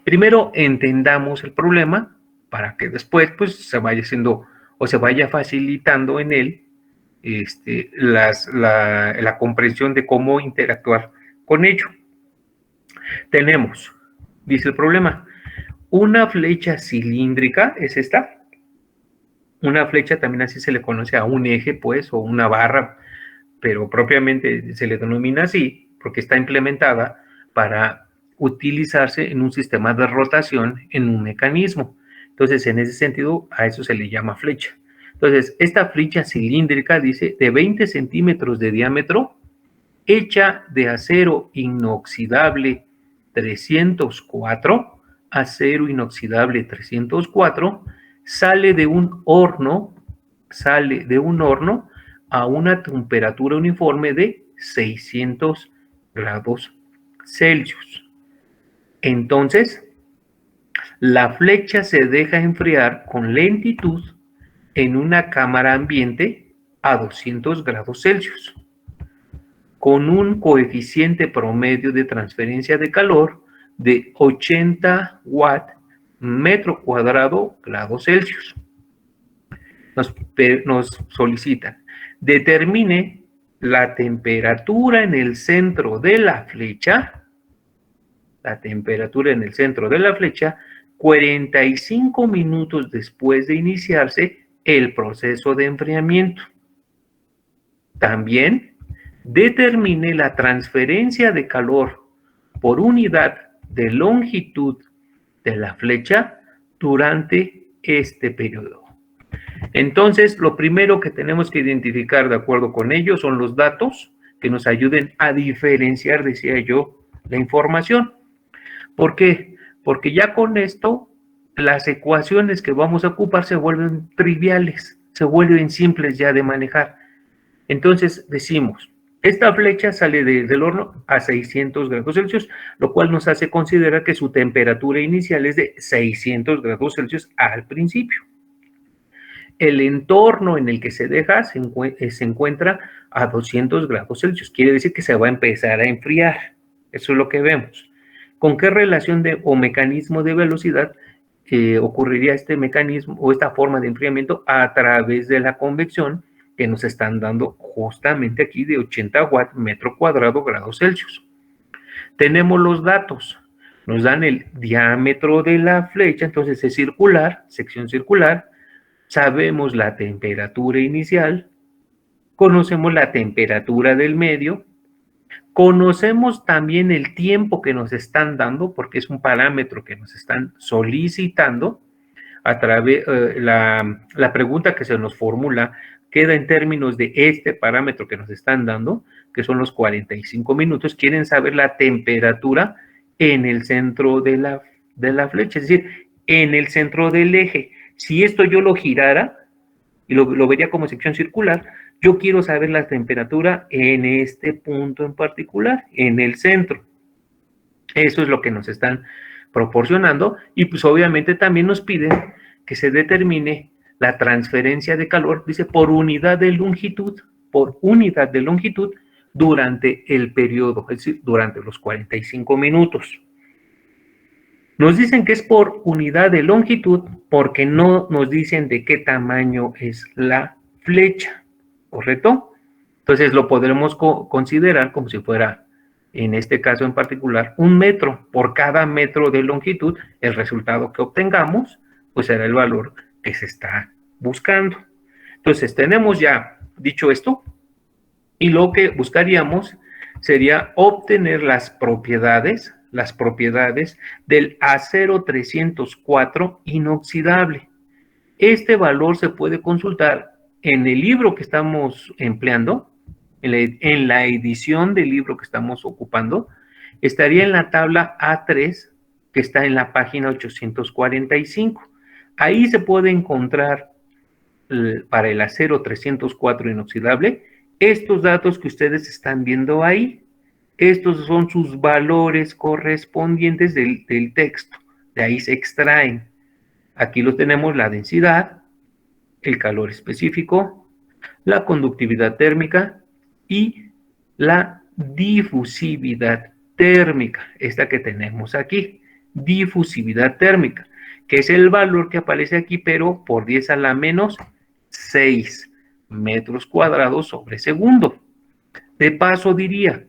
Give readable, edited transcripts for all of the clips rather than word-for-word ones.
Primero entendamos el problema para que después pues se vaya haciendo o se vaya facilitando en él la comprensión de cómo interactuar con ello. Tenemos, dice el problema, una flecha cilíndrica, es esta. Una flecha también así se le conoce a un eje, pues, o una barra, pero propiamente se le denomina así porque está implementada para utilizarse en un sistema de rotación en un mecanismo. Entonces, en ese sentido, a eso se le llama flecha. Entonces, esta flecha cilíndrica dice de 20 centímetros de diámetro, hecha de acero inoxidable 304, acero inoxidable 304, sale de un horno a una temperatura uniforme de 600 grados Celsius. Entonces, la flecha se deja enfriar con lentitud en una cámara ambiente a 200 grados Celsius, con un coeficiente promedio de transferencia de calor de 80 watts metro cuadrado grados Celsius. Nos solicitan, determine la temperatura en el centro de la flecha, 45 minutos después de iniciarse el proceso de enfriamiento. También determine la transferencia de calor por unidad de longitud de la flecha durante este periodo. Entonces, lo primero que tenemos que identificar de acuerdo con ello son los datos que nos ayuden a diferenciar, decía yo, la información. ¿Por qué? Porque ya con esto las ecuaciones que vamos a ocupar se vuelven triviales, se vuelven simples ya de manejar. Entonces decimos, esta flecha sale del horno a 600 grados Celsius, lo cual nos hace considerar que su temperatura inicial es de 600 grados Celsius al principio. El entorno en el que se deja se encuentra a 200 grados Celsius, quiere decir que se va a empezar a enfriar. Eso es lo que vemos. ¿Con qué relación o mecanismo de velocidad ocurriría este mecanismo o esta forma de enfriamiento? A través de la convección que nos están dando justamente aquí de 80 watts metro cuadrado grados Celsius. Tenemos los datos, nos dan el diámetro de la flecha, entonces es circular, sección circular, sabemos la temperatura inicial, conocemos la temperatura del medio, conocemos también el tiempo que nos están dando, porque es un parámetro que nos están solicitando. A través la pregunta que se nos formula queda en términos de este parámetro que nos están dando, que son los 45 minutos. Quieren saber la temperatura en el centro de la flecha, es decir, en el centro del eje. Si esto yo lo girara y lo vería como sección circular, yo quiero saber la temperatura en este punto en particular, en el centro. Eso es lo que nos están proporcionando y pues obviamente también nos piden que se determine la transferencia de calor, dice, por unidad de longitud durante el periodo, es decir, durante los 45 minutos. Nos dicen que es por unidad de longitud porque no nos dicen de qué tamaño es la flecha, ¿correcto? Entonces lo podremos considerar como si fuera, en este caso en particular, 1 metro. Por cada metro de longitud, el resultado que obtengamos, pues será el valor que se está buscando. Entonces tenemos ya dicho esto, y lo que buscaríamos sería obtener las propiedades del acero 304 inoxidable. Este valor se puede consultar en el libro que estamos empleando, en la edición del libro que estamos ocupando, estaría en la tabla A3, que está en la página 845. Ahí se puede encontrar para el acero 304 inoxidable estos datos que ustedes están viendo ahí. Estos son sus valores correspondientes del texto. De ahí se extraen. Aquí los tenemos: la densidad, el calor específico, la conductividad térmica y la difusividad térmica, esta que tenemos aquí. difusividad térmica, que es el valor que aparece aquí, pero por 10 a la menos 6 metros cuadrados sobre segundo. De paso diría,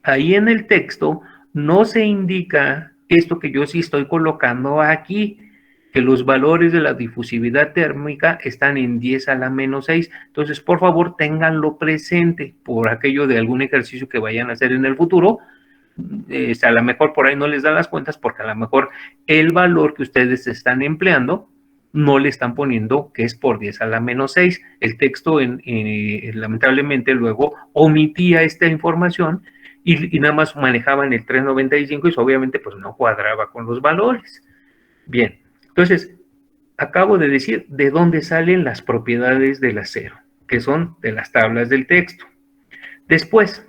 ahí en el texto no se indica esto que yo sí estoy colocando aquí, que los valores de la difusividad térmica están en 10 a la menos 6. Entonces, por favor, ténganlo presente por aquello de algún ejercicio que vayan a hacer en el futuro. A lo mejor por ahí no les dan las cuentas porque a lo mejor el valor que ustedes están empleando no le están poniendo que es por 10 a la menos 6. El texto lamentablemente luego omitía esta información y nada más manejaban el 395 y eso obviamente pues no cuadraba con los valores. Bien, entonces acabo de decir de dónde salen las propiedades del acero, que son de las tablas del texto. Después,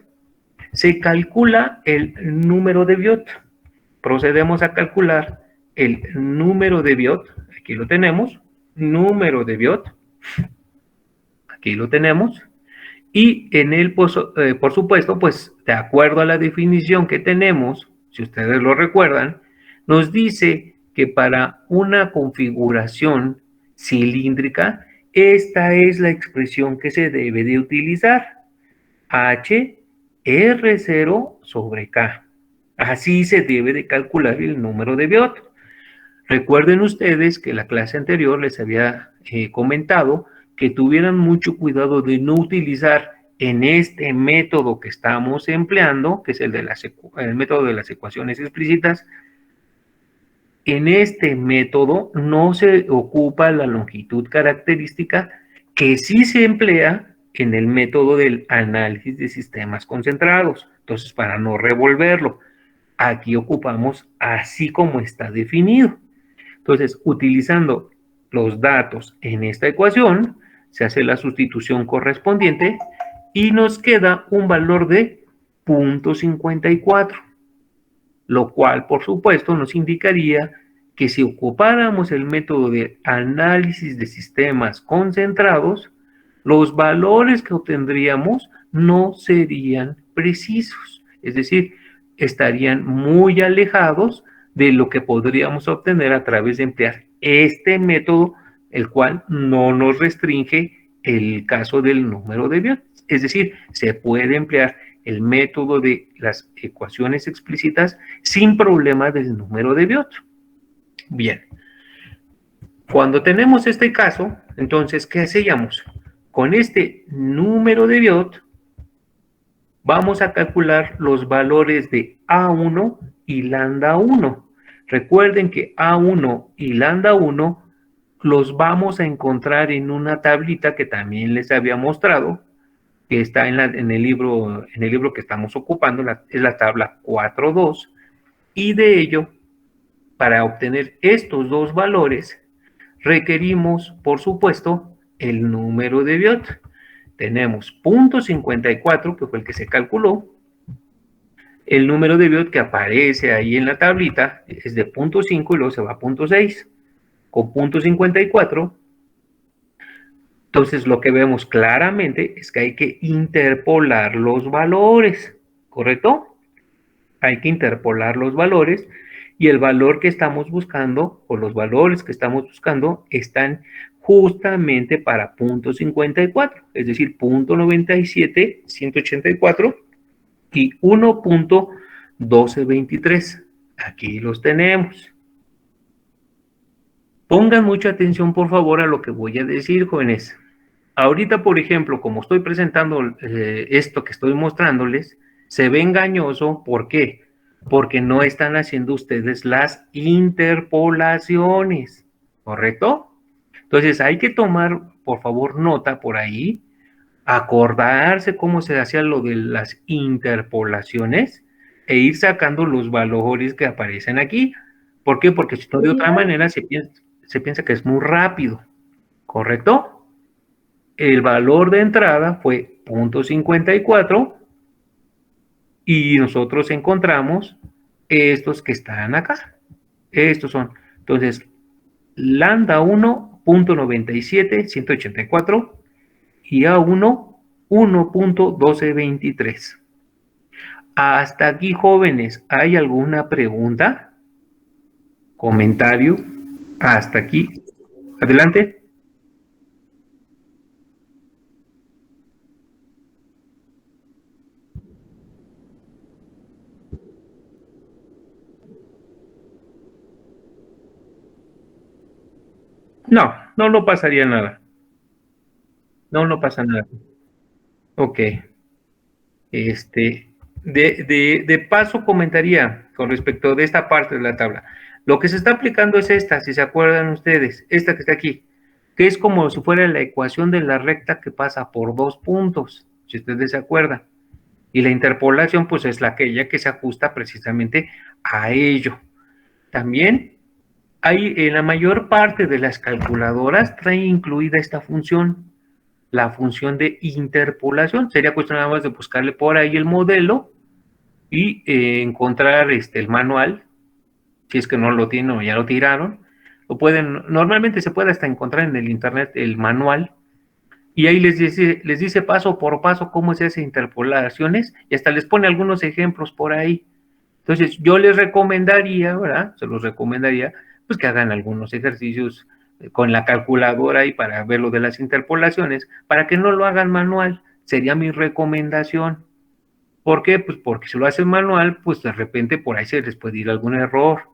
se calcula el número de Biot. Procedemos a calcular el número de Biot. Aquí lo tenemos. Número de Biot. Aquí lo tenemos. Y en él, por supuesto, pues de acuerdo a la definición que tenemos, si ustedes lo recuerdan, nos dice que para una configuración cilíndrica, esta es la expresión que se debe de utilizar. H R0 sobre K. Así se debe de calcular el número de Biot. Recuerden ustedes que la clase anterior les había comentado que tuvieran mucho cuidado de no utilizar en este método que estamos empleando, que es el método de las ecuaciones explícitas. En este método no se ocupa la longitud característica que sí se emplea en el método del análisis de sistemas concentrados. Entonces, para no revolverlo, aquí ocupamos así como está definido. Entonces, utilizando los datos en esta ecuación, se hace la sustitución correspondiente y nos queda un valor de 0.54, lo cual, por supuesto, nos indicaría que si ocupáramos el método de análisis de sistemas concentrados, los valores que obtendríamos no serían precisos, es decir, estarían muy alejados de lo que podríamos obtener a través de emplear este método, el cual no nos restringe el caso del número de Biot. Es decir, se puede emplear el método de las ecuaciones explícitas sin problema del número de Biot. Bien, cuando tenemos este caso, entonces, ¿qué hacíamos? Con este número de Biot, vamos a calcular los valores de A1 y lambda 1. Recuerden que A1 y lambda 1 los vamos a encontrar en una tablita que también les había mostrado, que está en el libro que estamos ocupando, es la tabla 4.2, y de ello, para obtener estos dos valores, requerimos, por supuesto, el número de Biot. Tenemos 0.54, que fue el que se calculó. El número de Biot que aparece ahí en la tablita es de 0.5 y luego se va a 0.6. Con 0.54, entonces lo que vemos claramente es que hay que interpolar los valores, ¿correcto? Hay que interpolar los valores y el valor que estamos buscando o los valores que estamos buscando están justamente para 0.54, es decir, 0.97, 184 y 1.1223. Aquí los tenemos. Pongan mucha atención, por favor, a lo que voy a decir, jóvenes. Ahorita, por ejemplo, como estoy presentando esto que estoy mostrándoles, se ve engañoso. ¿Por qué? Porque no están haciendo ustedes las interpolaciones, ¿correcto? Entonces, hay que tomar, por favor, nota por ahí, acordarse cómo se hacía lo de las interpolaciones e ir sacando los valores que aparecen aquí. ¿Por qué? Porque si no, de otra manera se piensa que es muy rápido, ¿correcto? El valor de entrada fue 0.54 y nosotros encontramos estos que están acá. Estos son, entonces, lambda 1, 0.97, 184 y A1, 1.1223. Hasta aquí, jóvenes, ¿hay alguna pregunta? Comentario hasta aquí. Adelante. No, no pasaría nada. No pasa nada. Ok. De paso comentaría con respecto de esta parte de la tabla. Lo que se está aplicando es esta, si se acuerdan ustedes, esta que está aquí, que es como si fuera la ecuación de la recta que pasa por dos puntos, si ustedes se acuerdan. Y la interpolación, pues es aquella que se ajusta precisamente a ello. También hay en la mayor parte de las calculadoras trae incluida esta función, la función de interpolación. Sería cuestión nada más de buscarle por ahí el modelo y encontrar el manual, si es que no lo tienen o ya lo tiraron. Lo pueden, normalmente se puede hasta encontrar en el internet el manual y ahí les dice paso por paso cómo se hace interpolaciones y hasta les pone algunos ejemplos por ahí. Entonces yo les recomendaría, ¿verdad? Se los recomendaría, pues que hagan algunos ejercicios con la calculadora y para ver lo de las interpolaciones, para que no lo hagan manual, sería mi recomendación. ¿Por qué? Pues porque si lo hacen manual, pues de repente por ahí se les puede ir algún error.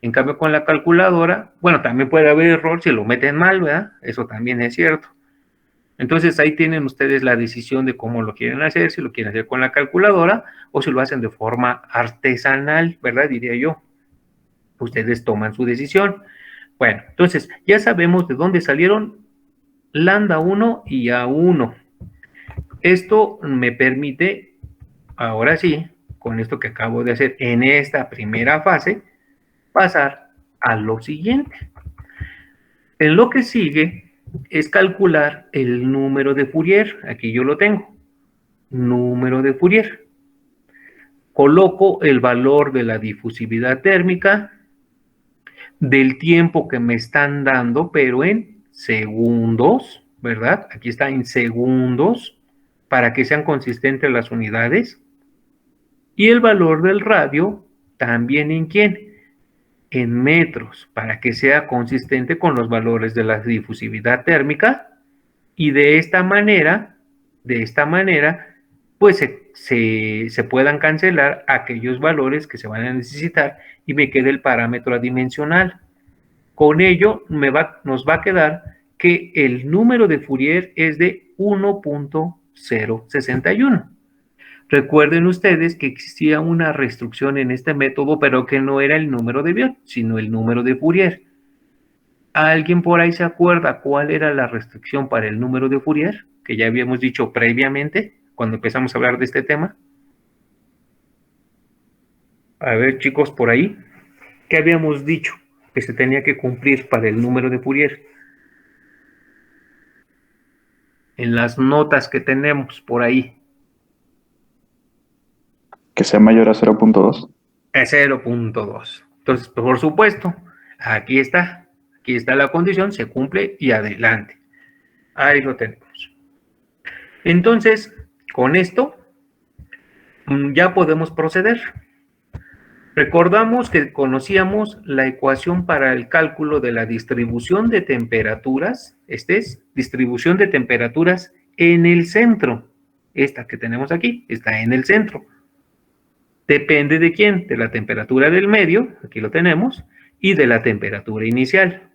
En cambio, con la calculadora, bueno, también puede haber error si lo meten mal, ¿verdad? Eso también es cierto. Entonces ahí tienen ustedes la decisión de cómo lo quieren hacer, si lo quieren hacer con la calculadora o si lo hacen de forma artesanal, ¿verdad? Diría yo. Ustedes toman su decisión. Bueno, entonces ya sabemos de dónde salieron lambda 1 y A1. Esto me permite, ahora sí, con esto que acabo de hacer en esta primera fase, pasar a lo siguiente. En lo que sigue es calcular el número de Fourier. Aquí yo lo tengo. Número de Fourier. Coloco el valor de la difusividad térmica, del tiempo que me están dando, pero en segundos, ¿verdad? Aquí está en segundos, para que sean consistentes las unidades. Y el valor del radio, también en quién? En metros, para que sea consistente con los valores de la difusividad térmica. Y de esta manera, pues se puedan cancelar aquellos valores que se van a necesitar y me quede el parámetro adimensional. Con ello nos va a quedar que el número de Fourier es de 1.061. Recuerden ustedes que existía una restricción en este método, pero que no era el número de Biot, sino el número de Fourier. ¿Alguien por ahí se acuerda cuál era la restricción para el número de Fourier? Que ya habíamos dicho previamente, cuando empezamos a hablar de este tema. A ver, chicos, por ahí, ¿qué habíamos dicho que se tenía que cumplir para el número de Fourier? En las notas que tenemos por ahí. Que sea mayor a 0.2. Es 0.2. Entonces, por supuesto, aquí está la condición, se cumple y adelante. Ahí lo tenemos. Entonces, con esto ya podemos proceder. Recordamos que conocíamos la ecuación para el cálculo de la distribución de temperaturas. Es distribución de temperaturas en el centro. Esta que tenemos aquí está en el centro. Depende de quién, de la temperatura del medio, aquí lo tenemos, y de la temperatura inicial.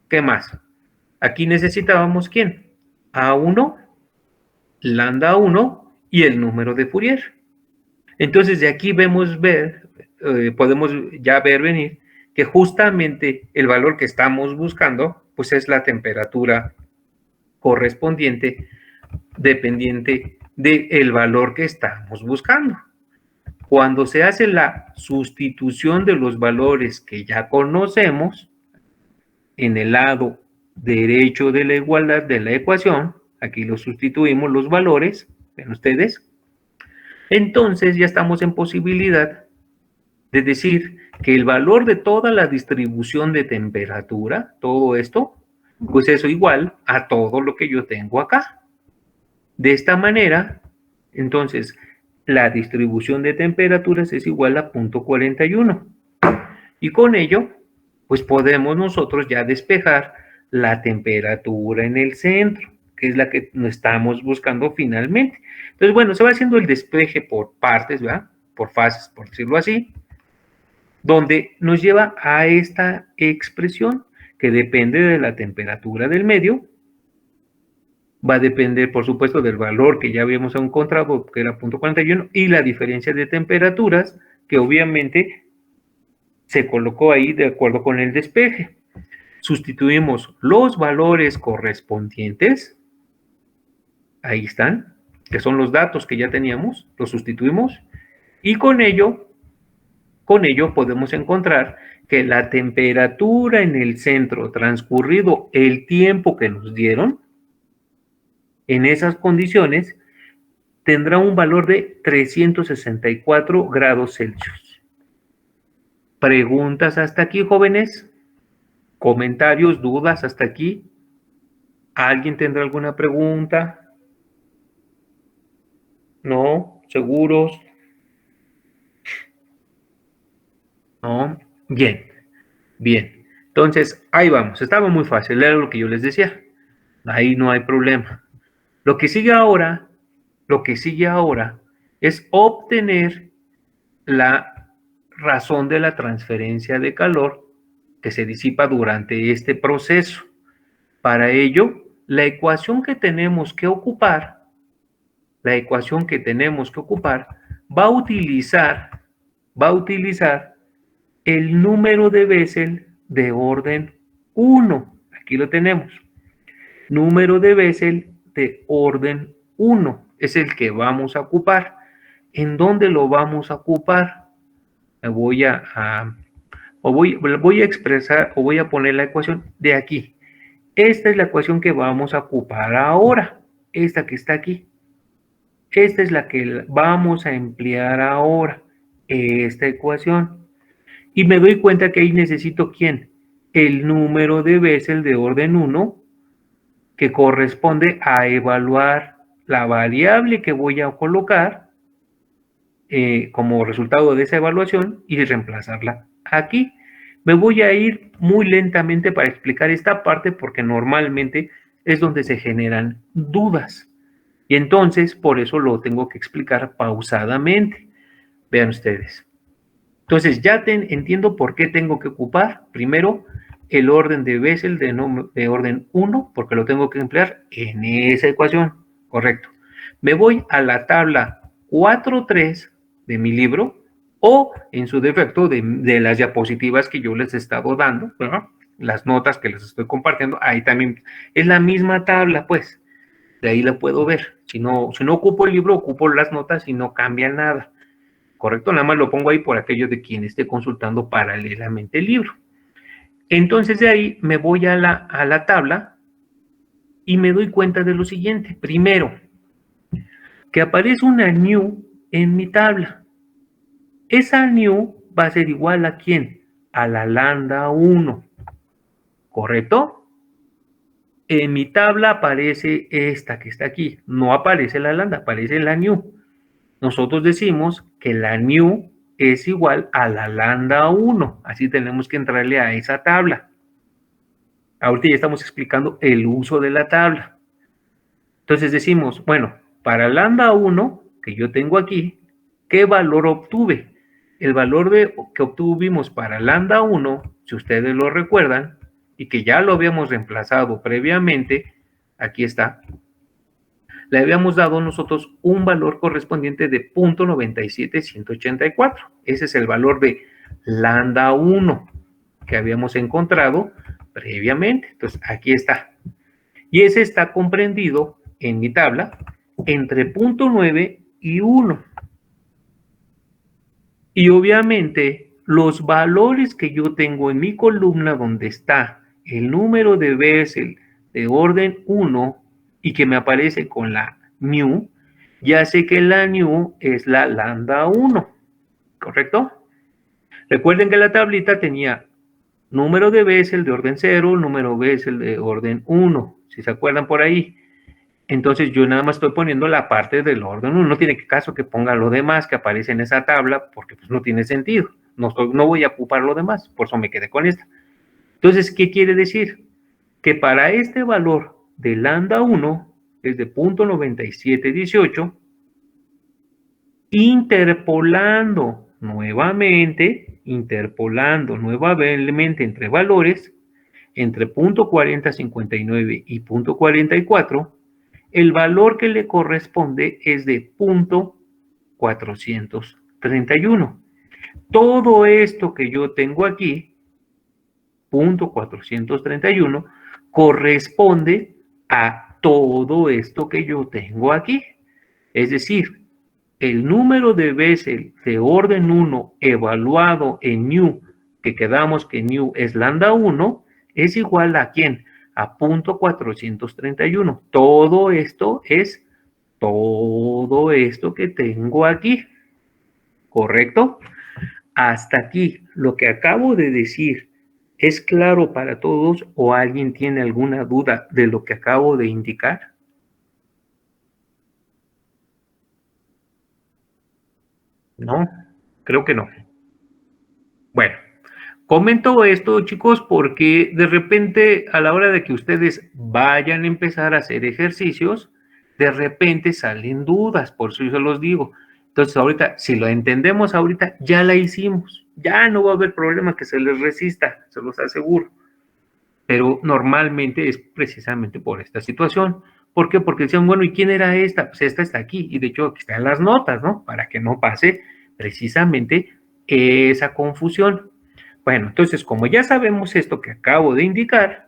¿Qué más? Aquí necesitábamos ¿quién? A1, lambda 1 y el número de Fourier. Entonces de aquí podemos ya ver venir que justamente el valor que estamos buscando, pues es la temperatura correspondiente, dependiente del valor que estamos buscando. Cuando se hace la sustitución de los valores que ya conocemos en el lado derecho de la igualdad de la ecuación, aquí lo sustituimos los valores, ven ustedes, entonces ya estamos en posibilidad de decir que el valor de toda la distribución de temperatura, todo esto, pues eso igual a todo lo que yo tengo acá. De esta manera, entonces, la distribución de temperaturas es igual a 0.41. Y con ello, pues podemos nosotros ya despejar la temperatura en el centro, que es la que estamos buscando finalmente. Entonces, bueno, se va haciendo el despeje por partes, ¿verdad? Por fases, por decirlo así, donde nos lleva a esta expresión que depende de la temperatura del medio. Va a depender, por supuesto, del valor que ya habíamos encontrado, que era 0.41, y la diferencia de temperaturas, que obviamente se colocó ahí de acuerdo con el despeje. Sustituimos los valores correspondientes, ahí están, que son los datos que ya teníamos, los sustituimos, y con ello podemos encontrar que la temperatura en el centro, transcurrido el tiempo que nos dieron, en esas condiciones, tendrá un valor de 364 grados Celsius. ¿Preguntas hasta aquí, jóvenes? ¿Comentarios, dudas hasta aquí? ¿Alguien tendrá alguna pregunta? ¿No? ¿Seguros? ¿No? Bien, bien. Entonces, ahí vamos. Estaba muy fácil, era lo que yo les decía. Ahí no hay problema. Lo que sigue ahora es obtener la razón de la transferencia de calor que se disipa durante este proceso. Para ello, la ecuación que tenemos que ocupar va a utilizar el número de Bessel de orden 1. Aquí lo tenemos. Número de Bessel de orden 1 es el que vamos a ocupar. ¿En dónde lo vamos a ocupar? Voy a expresar o voy a poner la ecuación de aquí. Esta es la ecuación que vamos a ocupar ahora. Esta que está aquí. Esta es la que vamos a emplear ahora. Esta ecuación. Y me doy cuenta que ahí necesito ¿quién? El número de Bessel de orden 1 que corresponde a evaluar la variable que voy a colocar como resultado de esa evaluación y reemplazarla aquí. Me voy a ir muy lentamente para explicar esta parte porque normalmente es donde se generan dudas. Y entonces, por eso lo tengo que explicar pausadamente. Vean ustedes. Entonces, ya entiendo por qué tengo que ocupar primero el orden de Bessel de orden 1, porque lo tengo que emplear en esa ecuación. Correcto. Me voy a la tabla 4.3 de mi libro o, en su defecto, de las diapositivas que yo les he estado dando, ¿no? Las notas que les estoy compartiendo, ahí también es la misma tabla, pues. De ahí la puedo ver. Si no ocupo el libro, ocupo las notas y no cambia nada. ¿Correcto? Nada más lo pongo ahí por aquello de quien esté consultando paralelamente el libro. Entonces de ahí me voy a la tabla y me doy cuenta de lo siguiente. Primero, que aparece una new en mi tabla. Esa new va a ser igual a ¿quién? A la lambda 1. ¿Correcto? En mi tabla aparece esta que está aquí. No aparece la lambda, aparece la new. Nosotros decimos que la new es igual a la lambda 1. Así tenemos que entrarle a esa tabla. Ahorita ya estamos explicando el uso de la tabla. Entonces decimos, bueno, para lambda 1, que yo tengo aquí, ¿qué valor obtuve? El valor que obtuvimos para lambda 1, si ustedes lo recuerdan, y que ya lo habíamos reemplazado previamente, aquí está, le habíamos dado nosotros un valor correspondiente de 0.97184. Ese es el valor de lambda 1 que habíamos encontrado previamente. Entonces, aquí está. Y ese está comprendido en mi tabla entre 0.9 y 1. Y obviamente, los valores que yo tengo en mi columna donde está el número de Bessel de orden 1 y que me aparece con la new, ya sé que la new es la lambda 1, ¿correcto? Recuerden que la tablita tenía número de Bessel de orden 0, número Bessel de orden 1, si se acuerdan por ahí. Entonces yo nada más estoy poniendo la parte del orden 1, no tiene caso que ponga lo demás que aparece en esa tabla, porque pues no tiene sentido, no voy a ocupar lo demás, por eso me quedé con esta. Entonces, ¿qué quiere decir? Que para este valor de lambda 1 es de 0.9718, interpolando nuevamente entre valores, entre 0.4059 y 0.44, el valor que le corresponde es de 0.431. Todo esto que yo tengo aquí, 0.431, corresponde a todo esto que yo tengo aquí. Es decir, el número de Bessel de orden 1 evaluado en nu, que quedamos que nu es lambda 1, es igual a ¿quién? A 0.431. Todo esto es todo esto que tengo aquí, ¿correcto? Hasta aquí, lo que acabo de decir, ¿es claro para todos o alguien tiene alguna duda de lo que acabo de indicar? No, creo que no. Bueno, comento esto, chicos, porque de repente a la hora de que ustedes vayan a empezar a hacer ejercicios, de repente salen dudas, por eso yo se los digo. Entonces, ahorita, si lo entendemos ahorita, ya la hicimos. Ya no va a haber problema que se les resista, se los aseguro. Pero normalmente es precisamente por esta situación. ¿Por qué? Porque decían, bueno, ¿y quién era esta? Pues esta está aquí, y de hecho aquí están las notas, ¿no? Para que no pase precisamente esa confusión. Bueno, entonces, como ya sabemos esto que acabo de indicar,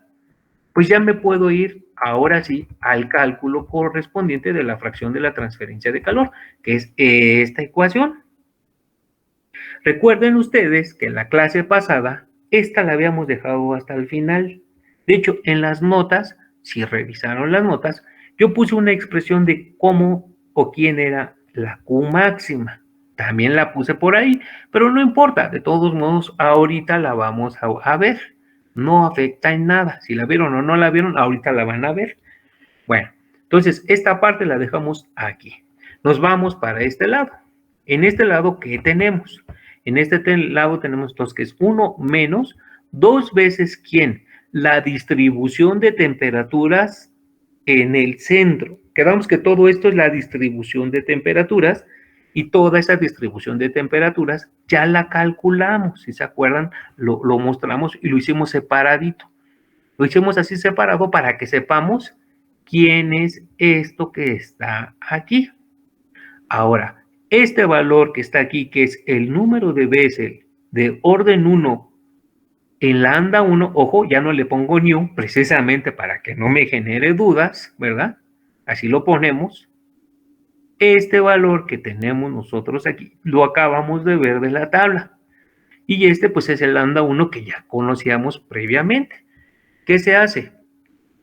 pues ya me puedo ir ahora sí al cálculo correspondiente de la fracción de la transferencia de calor, que es esta ecuación. Recuerden ustedes que en la clase pasada, esta la habíamos dejado hasta el final. De hecho, en las notas, si revisaron las notas, yo puse una expresión de cómo o quién era la Q máxima. También la puse por ahí, pero no importa. De todos modos, ahorita la vamos a ver. No afecta en nada. Si la vieron o no la vieron, ahorita la van a ver. Bueno, entonces esta parte la dejamos aquí. Nos vamos para este lado. En este lado, ¿qué tenemos? En este lado tenemos entonces que es 1 menos 2 veces ¿quién? La distribución de temperaturas en el centro. Quedamos que todo esto es la distribución de temperaturas y toda esa distribución de temperaturas ya la calculamos. Si se acuerdan, lo mostramos y lo hicimos separadito. Lo hicimos así separado para que sepamos quién es esto que está aquí. Ahora, este valor que está aquí, que es el número de Bessel de orden 1 en lambda 1, ojo, ya no le pongo new, precisamente para que no me genere dudas, ¿verdad? Así lo ponemos. Este valor que tenemos nosotros aquí, lo acabamos de ver de la tabla. Y este pues es el lambda 1 que ya conocíamos previamente. ¿Qué se hace?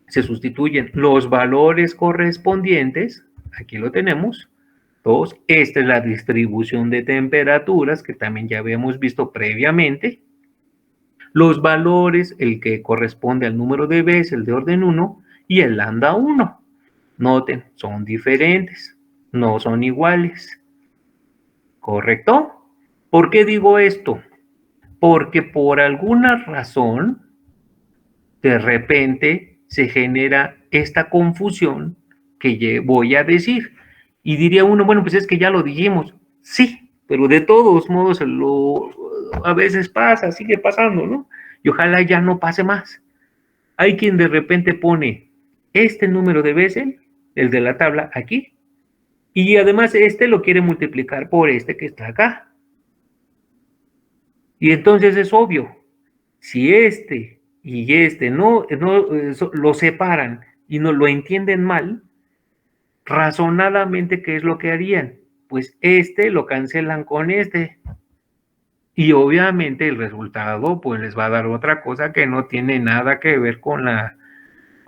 Se sustituyen los valores correspondientes, aquí lo tenemos, 2, esta es la distribución de temperaturas que también ya habíamos visto previamente, los valores, el que corresponde al número de Bessel de orden 1 y el lambda 1. Noten, son diferentes, no son iguales, ¿correcto? ¿Por qué digo esto? Porque por alguna razón, de repente se genera esta confusión que voy a decir. Y diría uno, bueno, pues es que ya lo dijimos. Sí, pero de todos modos a veces pasa, sigue pasando, ¿no? Y ojalá ya no pase más. Hay quien de repente pone este número de Bessel, el de la tabla, aquí, y además este lo quiere multiplicar por este que está acá. Y entonces es obvio, si este y este no lo separan y no lo entienden mal, razonadamente, ¿qué es lo que harían? Pues este lo cancelan con este. Y obviamente el resultado pues les va a dar otra cosa que no tiene nada que ver con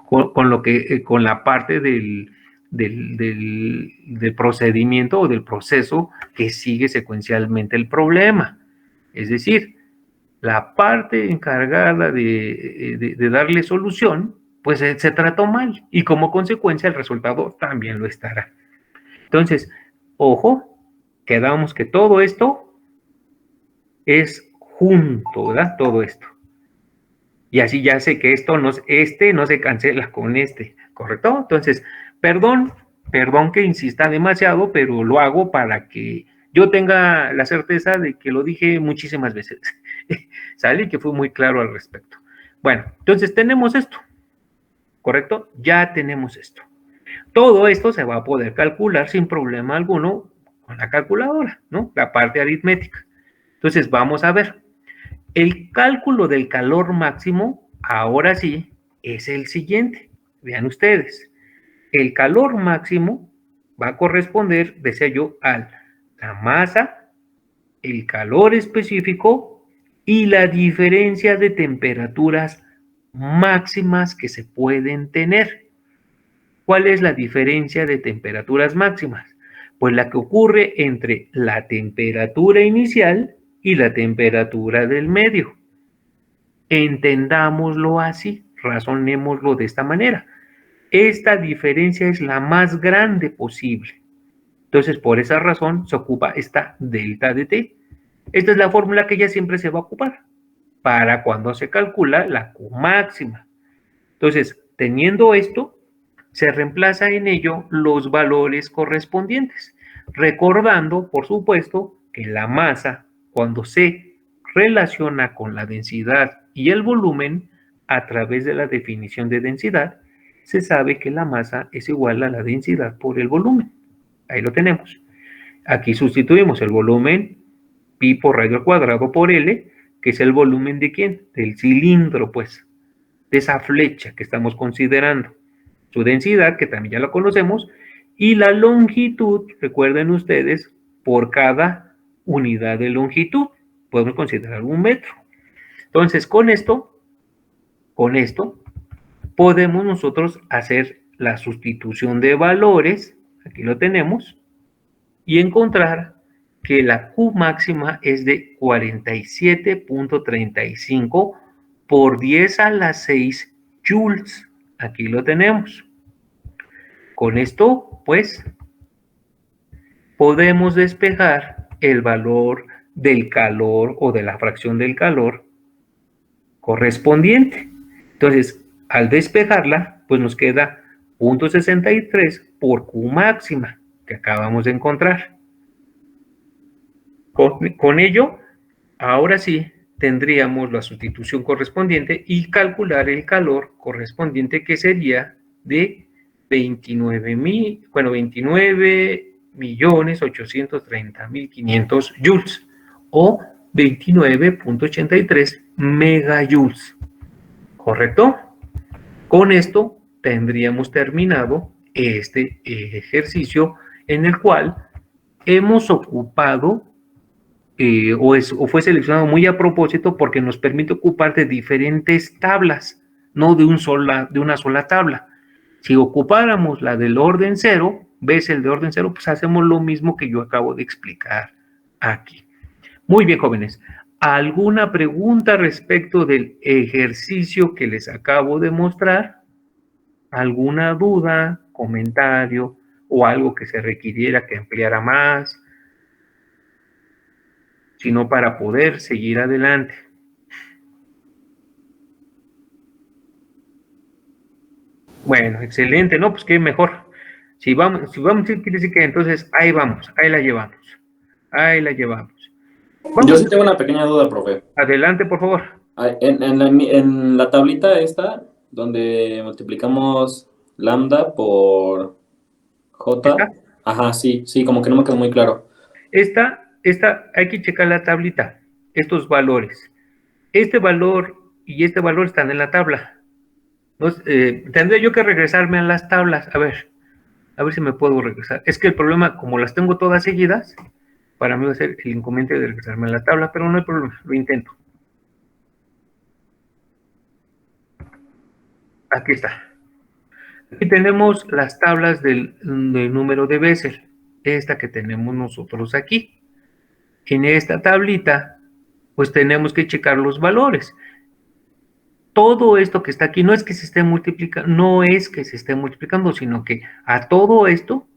con la parte del procedimiento o del proceso que sigue secuencialmente el problema. Es decir, la parte encargada de darle solución, pues se trató mal y como consecuencia el resultado también lo estará. Entonces, ojo, quedamos que todo esto es junto, ¿verdad? Todo esto. Y así ya sé que este no se cancela con este, ¿correcto? Entonces, perdón que insista demasiado, pero lo hago para que yo tenga la certeza de que lo dije muchísimas veces. ¿Sale? Que fue muy claro al respecto. Bueno, entonces tenemos esto, ¿correcto? Ya tenemos esto. Todo esto se va a poder calcular sin problema alguno con la calculadora, ¿no? La parte aritmética. Entonces, vamos a ver. El cálculo del calor máximo, ahora sí, es el siguiente. Vean ustedes. El calor máximo va a corresponder, decía yo, a la masa, el calor específico y la diferencia de temperaturas máximas que se pueden tener. ¿Cuál es la diferencia de temperaturas máximas? Pues la que ocurre entre la temperatura inicial y la temperatura del medio. Entendámoslo así, razonémoslo de esta manera. Esta diferencia es la más grande posible. Entonces, por esa razón se ocupa esta delta de T. Esta es la fórmula que ya siempre se va a ocupar para cuando se calcula la Q máxima. Entonces, teniendo esto, se reemplaza en ello los valores correspondientes, recordando, por supuesto, que la masa, cuando se relaciona con la densidad y el volumen, a través de la definición de densidad, se sabe que la masa es igual a la densidad por el volumen. Ahí lo tenemos. Aquí sustituimos el volumen pi por radio al cuadrado por L, que es el volumen de ¿quién? Del cilindro, pues, de esa flecha que estamos considerando. Su densidad, que también ya la conocemos, y la longitud, recuerden ustedes, por cada unidad de longitud. Podemos considerar un metro. Entonces, con esto, podemos nosotros hacer la sustitución de valores, aquí lo tenemos, y encontrar que la Q máxima es de 47.35 por 10 a la 6 joules. Aquí lo tenemos. Con esto, pues, podemos despejar el valor del calor o de la fracción del calor correspondiente. Entonces, al despejarla, pues nos queda 0.63 por Q máxima que acabamos de encontrar. Con ello, ahora sí, tendríamos la sustitución correspondiente y calcular el calor correspondiente, que sería de 29.830.500 joules o 29.83 megajoules. ¿Correcto? Con esto tendríamos terminado este ejercicio en el cual hemos ocupado o fue seleccionado muy a propósito porque nos permite ocupar de diferentes tablas, no de una sola tabla. Si ocupáramos la del orden cero, ves el de orden cero, pues hacemos lo mismo que yo acabo de explicar aquí. Muy bien, jóvenes. ¿Alguna pregunta respecto del ejercicio que les acabo de mostrar? ¿Alguna duda, comentario o algo que se requiriera que ampliara más? Sino para poder seguir adelante. Bueno, excelente, ¿no? Pues qué mejor. Si vamos, quiere decir que entonces ahí vamos, ahí la llevamos. Ahí la llevamos. Vamos. Yo sí tengo una pequeña duda, profe. Adelante, por favor. En la tablita esta, donde multiplicamos lambda por j. ¿Esta? Ajá, sí, como que no me quedó muy claro. Esta, hay que checar la tablita, estos valores. Este valor y este valor están en la tabla. Entonces, tendré yo que regresarme a las tablas. A ver si me puedo regresar. Es que el problema, como las tengo todas seguidas, para mí va a ser el inconveniente de regresarme a la tabla, pero no hay problema, lo intento. Aquí está. Aquí tenemos las tablas del número de Bessel, esta que tenemos nosotros aquí. En esta tablita, pues tenemos que checar los valores. Todo esto que está aquí no es que se esté multiplicando, sino que a todo esto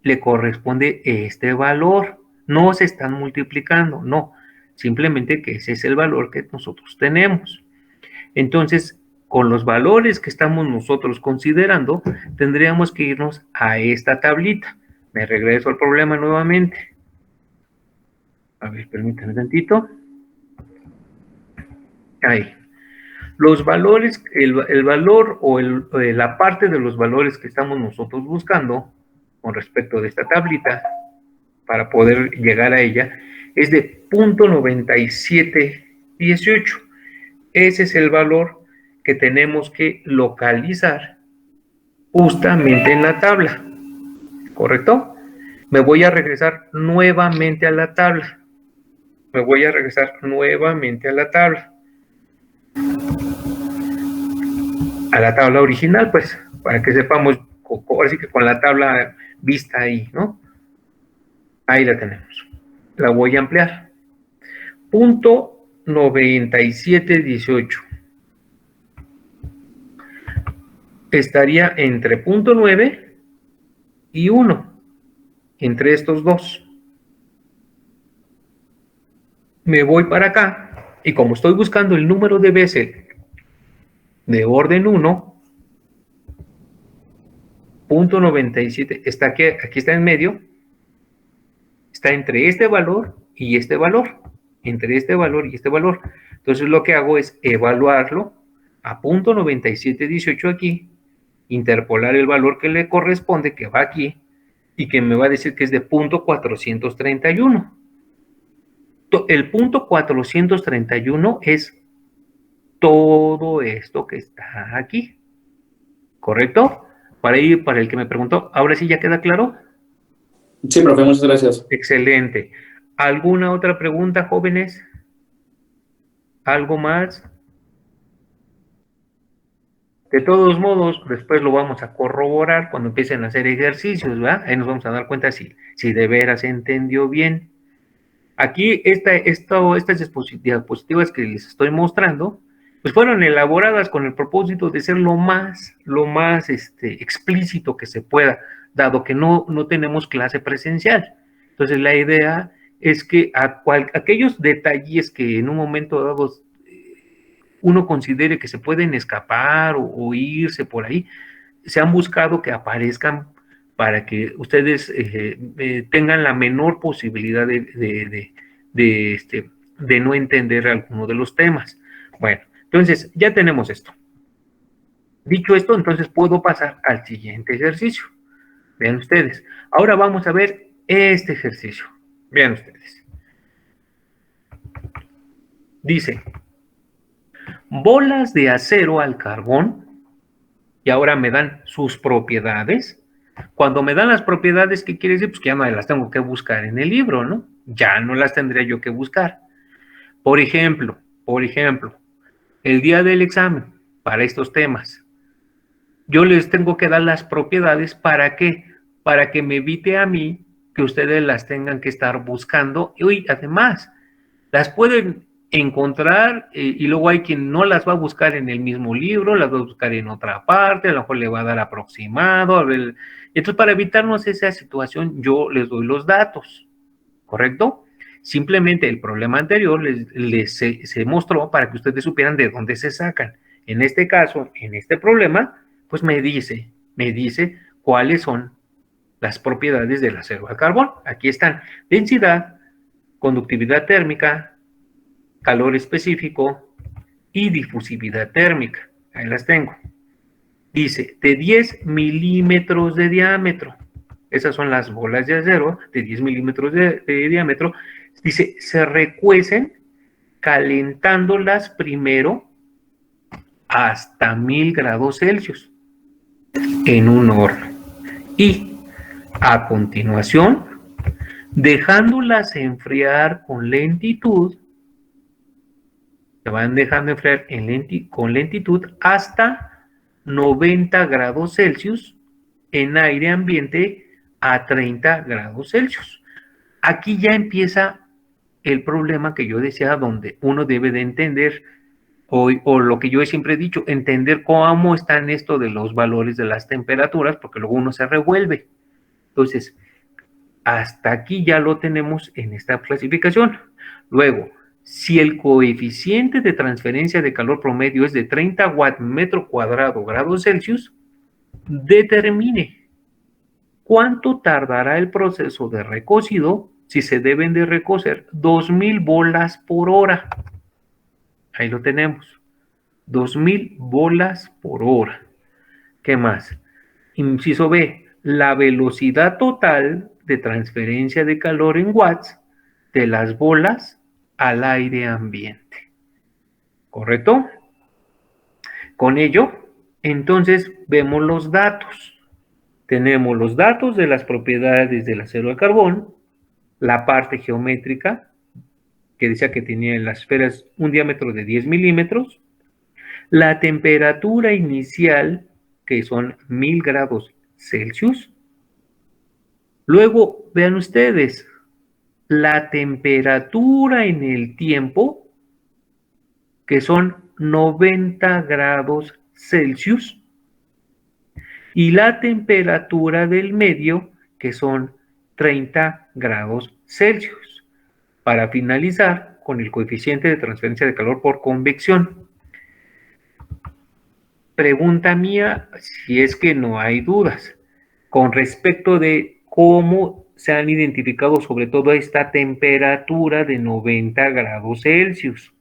le corresponde este valor. No se están multiplicando, no. Simplemente que ese es el valor que nosotros tenemos. Entonces, con los valores que estamos nosotros considerando, tendríamos que irnos a esta tablita. Me regreso al problema nuevamente. A ver, permítanme tantito. Ahí. Los valores, el valor o la parte de los valores que estamos nosotros buscando con respecto de esta tablita, para poder llegar a ella, es de 0.9718. Ese es el valor que tenemos que localizar justamente en la tabla, ¿correcto? Me voy a regresar nuevamente a la tabla. A la tabla original, pues, para que sepamos, así que con la tabla vista ahí, ¿no? Ahí la tenemos. La voy a ampliar. 0.9718. Estaría entre 0.9 y 1, entre estos dos. Me voy para acá, y como estoy buscando el número de Bessel de orden 1, 0.97 está aquí está en medio, está entre este valor y este valor, entre este valor y este valor. Entonces lo que hago es evaluarlo a 0.9718 aquí, interpolar el valor que le corresponde, que va aquí, y que me va a decir que es de 0.431. El 0.431 es todo esto que está aquí, ¿correcto? Para el que me preguntó, ¿ahora sí ya queda claro? Sí, profe, muchas gracias. Excelente. ¿Alguna otra pregunta, jóvenes? ¿Algo más? De todos modos, después lo vamos a corroborar cuando empiecen a hacer ejercicios, ¿verdad? Ahí nos vamos a dar cuenta si de veras se entendió bien. Aquí, estas diapositivas que les estoy mostrando, pues fueron elaboradas con el propósito de ser lo más explícito que se pueda, dado que no tenemos clase presencial. Entonces, la idea es que aquellos detalles que en un momento dado uno considere que se pueden escapar o irse por ahí, se han buscado que aparezcan para que ustedes tengan la menor posibilidad de no entender alguno de los temas. Bueno, entonces ya tenemos esto. Dicho esto, entonces puedo pasar al siguiente ejercicio. Vean ustedes. Ahora vamos a ver este ejercicio. Vean ustedes. Dice, bolas de acero al carbón, y ahora me dan sus propiedades. Cuando me dan las propiedades, ¿qué quiere decir? Pues que ya no las tengo que buscar en el libro, ¿no? Ya no las tendría yo que buscar. Por ejemplo, el día del examen, para estos temas, yo les tengo que dar las propiedades, ¿para qué? Para que me evite a mí que ustedes las tengan que estar buscando. Y además, las pueden encontrar y luego hay quien no las va a buscar en el mismo libro, las va a buscar en otra parte, a lo mejor le va a dar aproximado. Entonces, para evitarnos esa situación, yo les doy los datos, ¿correcto? Simplemente el problema anterior se mostró para que ustedes supieran de dónde se sacan. En este caso, en este problema, pues me dice cuáles son las propiedades del acero al carbón. Aquí están: densidad, conductividad térmica, calor específico y difusividad térmica. Ahí las tengo. Dice, de 10 milímetros de diámetro. Esas son las bolas de acero de 10 milímetros de diámetro. Dice, se recuecen calentándolas primero hasta 1000 grados Celsius en un horno. Y a continuación, dejándolas enfriar con lentitud, se van dejando enfriar con lentitud hasta 90 grados Celsius en aire ambiente a 30 grados Celsius. Aquí ya empieza el problema que yo decía, donde uno debe de entender, o lo que yo siempre he dicho, entender cómo están esto de los valores de las temperaturas, porque luego uno se revuelve. Entonces, hasta aquí ya lo tenemos en esta clasificación. Luego, Si el coeficiente de transferencia de calor promedio es de 30 watts metro cuadrado grados Celsius, determine cuánto tardará el proceso de recocido si se deben de recocer 2000 bolas por hora. Ahí lo tenemos. 2000 bolas por hora. ¿Qué más? Inciso B, la velocidad total de transferencia de calor en watts de las bolas al aire ambiente. ¿Correcto? Con ello, entonces vemos los datos. Tenemos los datos de las propiedades del acero de carbón, la parte geométrica, que decía que tenía en las esferas un diámetro de 10 milímetros, la temperatura inicial, que son 1000 grados Celsius. Luego, vean ustedes, la temperatura en el tiempo, que son 90 grados Celsius, y la temperatura del medio, que son 30 grados Celsius, para finalizar con el coeficiente de transferencia de calor por convección. Pregunta mía, si es que no hay dudas, con respecto de cómo se han identificado sobre todo esta temperatura de 90 grados Celsius.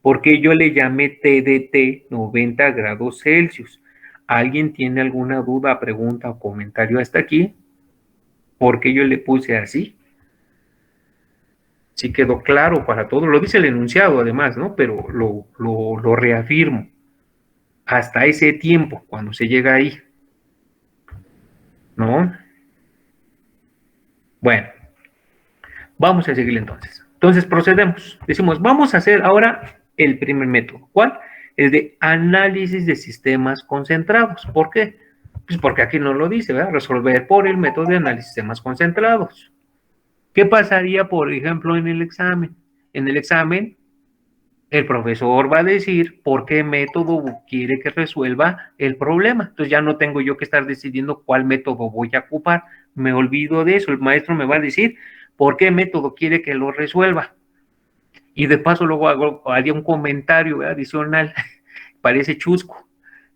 ¿Por qué yo le llamé TDT 90 grados Celsius? ¿Alguien tiene alguna duda, pregunta o comentario hasta aquí? ¿Por qué yo le puse así? Sí quedó claro para todos, lo dice el enunciado además, ¿no? Pero lo reafirmo. Hasta ese tiempo, cuando se llega ahí. ¿No? Bueno, vamos a seguir entonces. Entonces procedemos. Decimos, vamos a hacer ahora el primer método. ¿Cuál? El de análisis de sistemas concentrados. ¿Por qué? Pues porque aquí no lo dice, ¿verdad? Resolver por el método de análisis de sistemas concentrados. ¿Qué pasaría, por ejemplo, en el examen? En el examen, el profesor va a decir por qué método quiere que resuelva el problema. Entonces ya no tengo yo que estar decidiendo cuál método voy a ocupar. Me olvido de eso. El maestro me va a decir por qué método quiere que lo resuelva. Y de paso luego haría un comentario adicional. Parece chusco.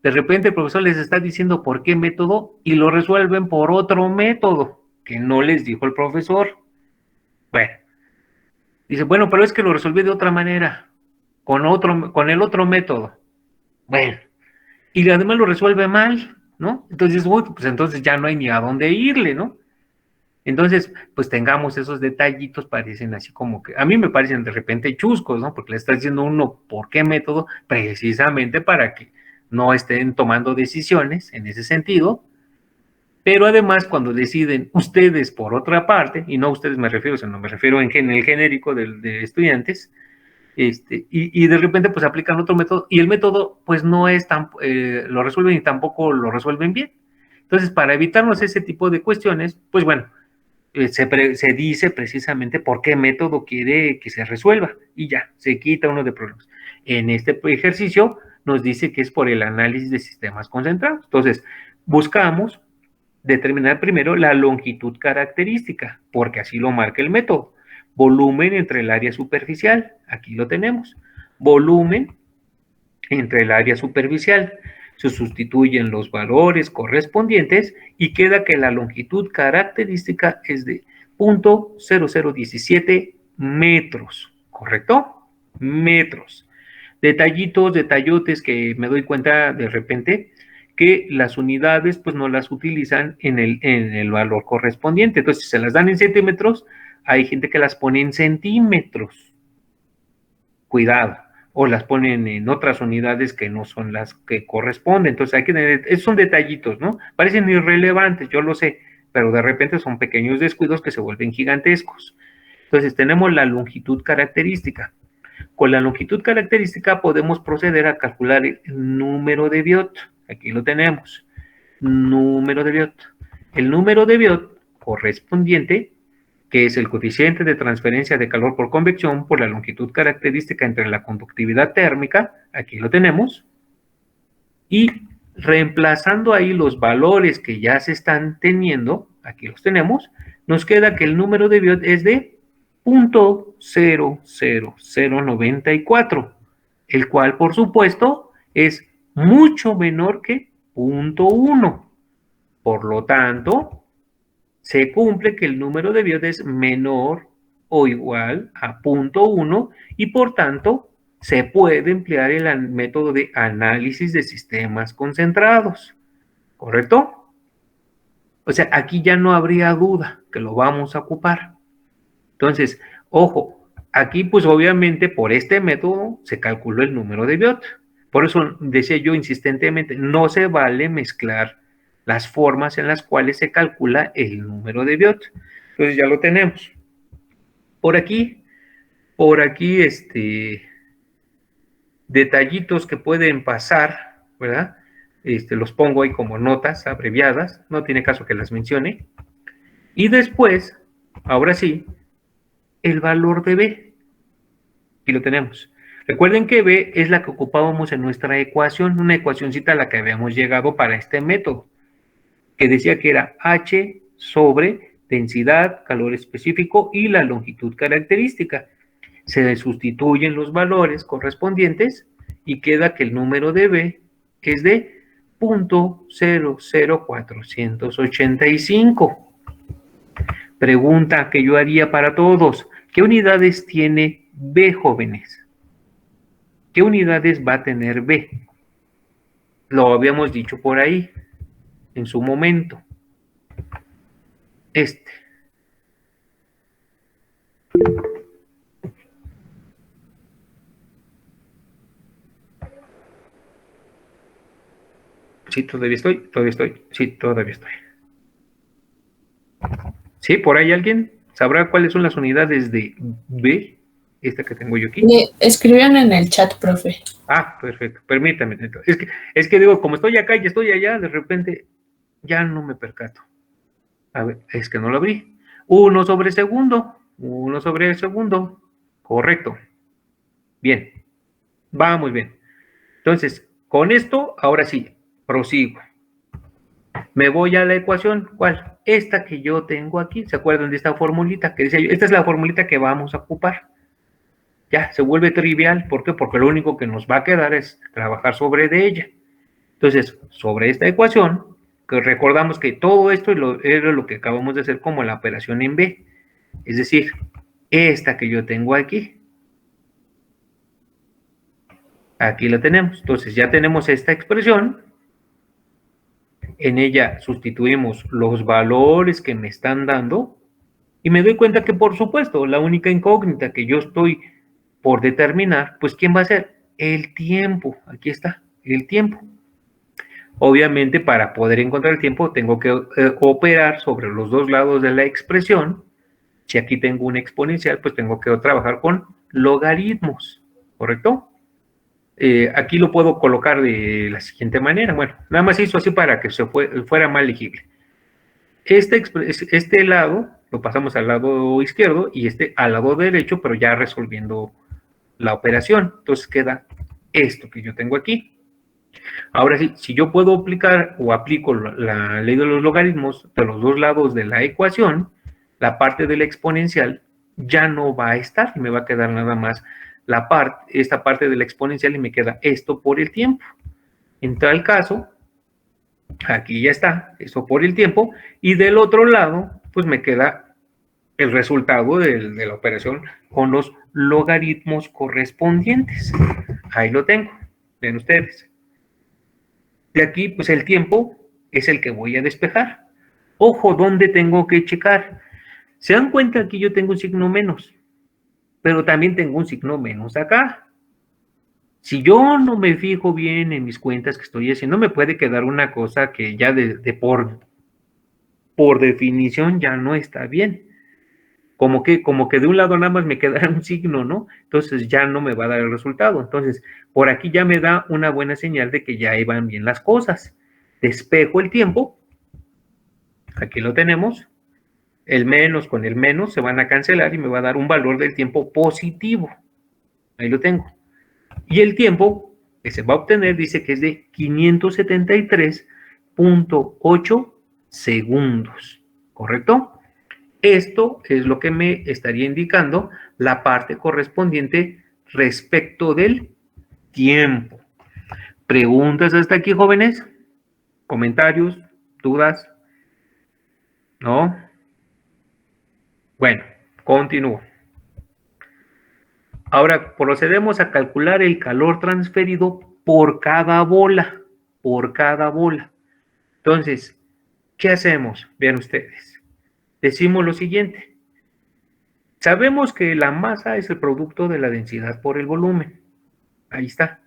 De repente el profesor les está diciendo por qué método y lo resuelven por otro método que no les dijo el profesor. Bueno, dice, bueno, pero es que lo resolví de otra manera, con el otro método. Bueno, y además lo resuelve mal, ¿no? Entonces, uy, pues entonces ya no hay ni a dónde irle, ¿no? Entonces, pues tengamos esos detallitos, parecen así como que, a mí me parecen de repente chuscos, ¿no? Porque le está diciendo uno por qué método, precisamente para que no estén tomando decisiones en ese sentido. Pero además, cuando deciden ustedes por otra parte, y no ustedes me refiero, sino me refiero en el genérico de estudiantes, y de repente pues aplican otro método, y el método pues no es tan, lo resuelven y tampoco lo resuelven bien. Entonces, para evitarnos ese tipo de cuestiones, pues bueno, se dice precisamente por qué método quiere que se resuelva, y ya, se quita uno de problemas. En este ejercicio nos dice que es por el análisis de sistemas concentrados. Entonces, buscamos determinar primero la longitud característica, porque así lo marca el método. Volumen entre el área superficial, aquí lo tenemos. Volumen entre el área superficial. Se sustituyen los valores correspondientes y queda que la longitud característica es de 0.0017 metros, ¿correcto? Metros. Detallitos, detallotes que me doy cuenta de repente que las unidades pues no las utilizan en el valor correspondiente. Entonces, si se las dan en centímetros, hay gente que las pone en centímetros. Cuidado. O las ponen en otras unidades que no son las que corresponden. Entonces, hay que tener, esos son detallitos, ¿no? Parecen irrelevantes, yo lo sé, pero de repente son pequeños descuidos que se vuelven gigantescos. Entonces, tenemos la longitud característica. Con la longitud característica podemos proceder a calcular el número de Biot. Aquí lo tenemos. Número de Biot. El número de Biot correspondiente, que es el coeficiente de transferencia de calor por convección por la longitud característica entre la conductividad térmica, aquí lo tenemos, y reemplazando ahí los valores que ya se están teniendo, aquí los tenemos, nos queda que el número de Biot es de 0.00094, el cual, por supuesto, es mucho menor que 0.1. Por lo tanto, se cumple que el número de Biot es menor o igual a 0.1 y por tanto se puede emplear el método de análisis de sistemas concentrados. ¿Correcto? O sea, aquí ya no habría duda que lo vamos a ocupar. Entonces, ojo, aquí pues obviamente por este método se calculó el número de Biot. Por eso decía yo insistentemente, no se vale mezclar las formas en las cuales se calcula el número de Biot. Entonces ya lo tenemos. Por aquí, detallitos que pueden pasar, ¿verdad? Los pongo ahí como notas abreviadas, no tiene caso que las mencione. Y después, ahora sí, el valor de B. Aquí lo tenemos. Recuerden que B es la que ocupábamos en nuestra ecuación, una ecuacióncita a la que habíamos llegado para este método, que decía que era H sobre densidad, calor específico y la longitud característica. Se sustituyen los valores correspondientes y queda que el número de B es de 0.00485. Pregunta que yo haría para todos. ¿Qué unidades tiene B, jóvenes? ¿Qué unidades va a tener B? Lo habíamos dicho por ahí, en su momento. Sí, todavía estoy. Sí, todavía estoy. ¿Sí? ¿Por ahí alguien sabrá cuáles son las unidades de B? Esta que tengo yo aquí. Escriban en el chat, profe. Ah, perfecto. Permítame. Es que digo, como estoy acá y estoy allá, de repente ya no me percato. A ver, es que no lo abrí. 1 sobre segundo. 1 sobre segundo. Correcto. Bien. Va muy bien. Entonces, con esto, ahora sí, prosigo. Me voy a la ecuación. ¿Cuál? Esta que yo tengo aquí. ¿Se acuerdan de esta formulita que decía yo? Esta es la formulita que vamos a ocupar. Ya, se vuelve trivial. ¿Por qué? Porque lo único que nos va a quedar es trabajar sobre de ella. Entonces, sobre esta ecuación, que recordamos que todo esto era lo que acabamos de hacer como la operación en B. Es decir, esta que yo tengo aquí. Aquí la tenemos. Entonces, ya tenemos esta expresión. En ella sustituimos los valores que me están dando y me doy cuenta que, por supuesto, la única incógnita que yo estoy por determinar, pues, ¿quién va a ser? El tiempo. Aquí está, el tiempo. Obviamente, para poder encontrar el tiempo, tengo que operar sobre los dos lados de la expresión. Si aquí tengo una exponencial, pues tengo que trabajar con logaritmos, ¿correcto? Aquí lo puedo colocar de la siguiente manera. Bueno, nada más hizo así para que fuera más legible. Este lado lo pasamos al lado izquierdo y al lado derecho, pero ya resolviendo la operación. Entonces queda esto que yo tengo aquí. Ahora sí, si yo puedo aplicar o aplico la ley de los logaritmos de los dos lados de la ecuación, la parte de la exponencial ya no va a estar y me va a quedar nada más esta parte de la exponencial y me queda esto por el tiempo. En tal caso, aquí ya está, esto por el tiempo, y del otro lado, pues me queda el resultado de la operación con los logaritmos correspondientes. Ahí lo tengo, ven ustedes. De aquí, pues el tiempo es el que voy a despejar. Ojo, ¿dónde tengo que checar? ¿Se dan cuenta que yo tengo un signo menos? Pero también tengo un signo menos acá. Si yo no me fijo bien en mis cuentas que estoy haciendo, me puede quedar una cosa que ya por definición ya no está bien. Como que de un lado nada más me quedará un signo, ¿no? Entonces ya no me va a dar el resultado. Entonces, por aquí ya me da una buena señal de que ya iban bien las cosas. Despejo el tiempo. Aquí lo tenemos. El menos con el menos se van a cancelar y me va a dar un valor del tiempo positivo. Ahí lo tengo. Y el tiempo que se va a obtener dice que es de 573.8 segundos. ¿Correcto? Esto es lo que me estaría indicando la parte correspondiente respecto del tiempo. ¿Preguntas hasta aquí, jóvenes? ¿Comentarios? ¿Dudas? ¿No? Bueno, continúo. Ahora procedemos a calcular el calor transferido por cada bola. Por cada bola. Entonces, ¿qué hacemos? Vean ustedes. Decimos lo siguiente. Sabemos que la masa es el producto de la densidad por el volumen. Ahí está.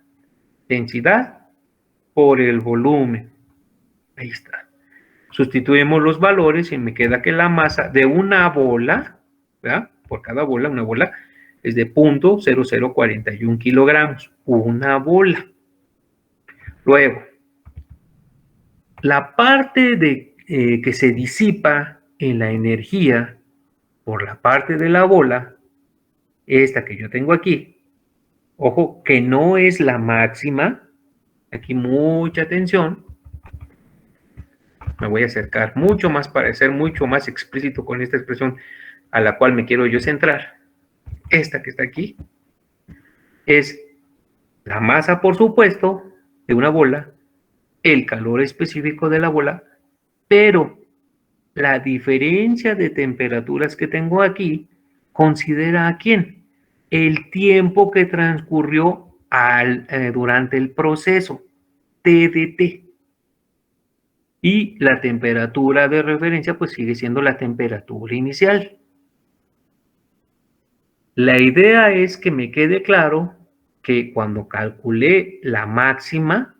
Densidad por el volumen. Ahí está. Sustituimos los valores y me queda que la masa de una bola, ¿verdad? Por cada bola, una bola, es de 0.0041 kilogramos. Una bola. Luego, la parte de, que se disipa en la energía por la parte de la bola, esta que yo tengo aquí, ojo, que no es la máxima, aquí mucha atención, me voy a acercar mucho más para ser mucho más explícito con esta expresión a la cual me quiero yo centrar. Esta que está aquí es la masa, por supuesto, de una bola, el calor específico de la bola, pero la diferencia de temperaturas que tengo aquí considera a quién? El tiempo que transcurrió durante el proceso, TDT. Y la temperatura de referencia pues sigue siendo la temperatura inicial. La idea es que me quede claro que cuando calculé la máxima,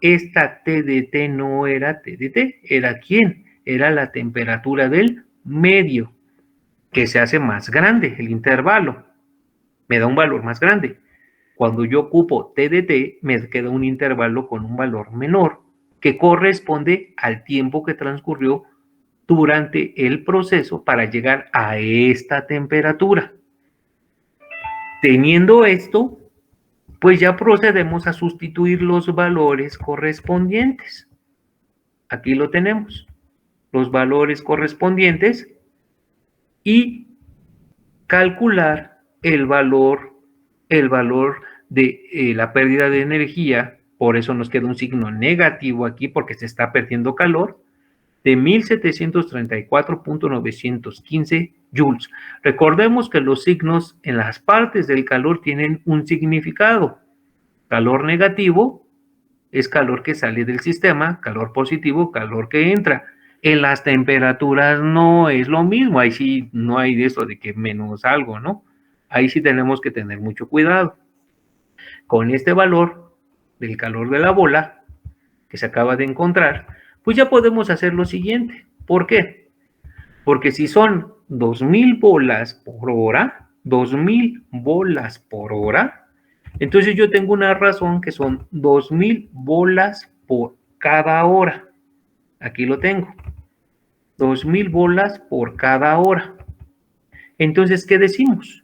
esta TDT no era TDT, ¿era quién? Era la temperatura del medio, que se hace más grande, el intervalo, me da un valor más grande. Cuando yo ocupo TDT, me queda un intervalo con un valor menor, que corresponde al tiempo que transcurrió durante el proceso para llegar a esta temperatura. Teniendo esto, pues ya procedemos a sustituir los valores correspondientes. Aquí lo tenemos, los valores correspondientes, y calcular el valor de la pérdida de energía. Por eso nos queda un signo negativo aquí, porque se está perdiendo calor, de 1734.915 joules. Recordemos que los signos en las partes del calor tienen un significado. Calor negativo es calor que sale del sistema, calor positivo, calor que entra. En las temperaturas no es lo mismo, ahí sí no hay de eso de que menos algo, ¿no? Ahí sí tenemos que tener mucho cuidado. Con este valor del calor de la bola que se acaba de encontrar, pues ya podemos hacer lo siguiente. ¿Por qué? Porque si son 2000 bolas por hora, 2000 bolas por hora, entonces yo tengo una razón que son 2000 bolas por cada hora. Aquí lo tengo. 2000 bolas por cada hora. Entonces, ¿qué decimos?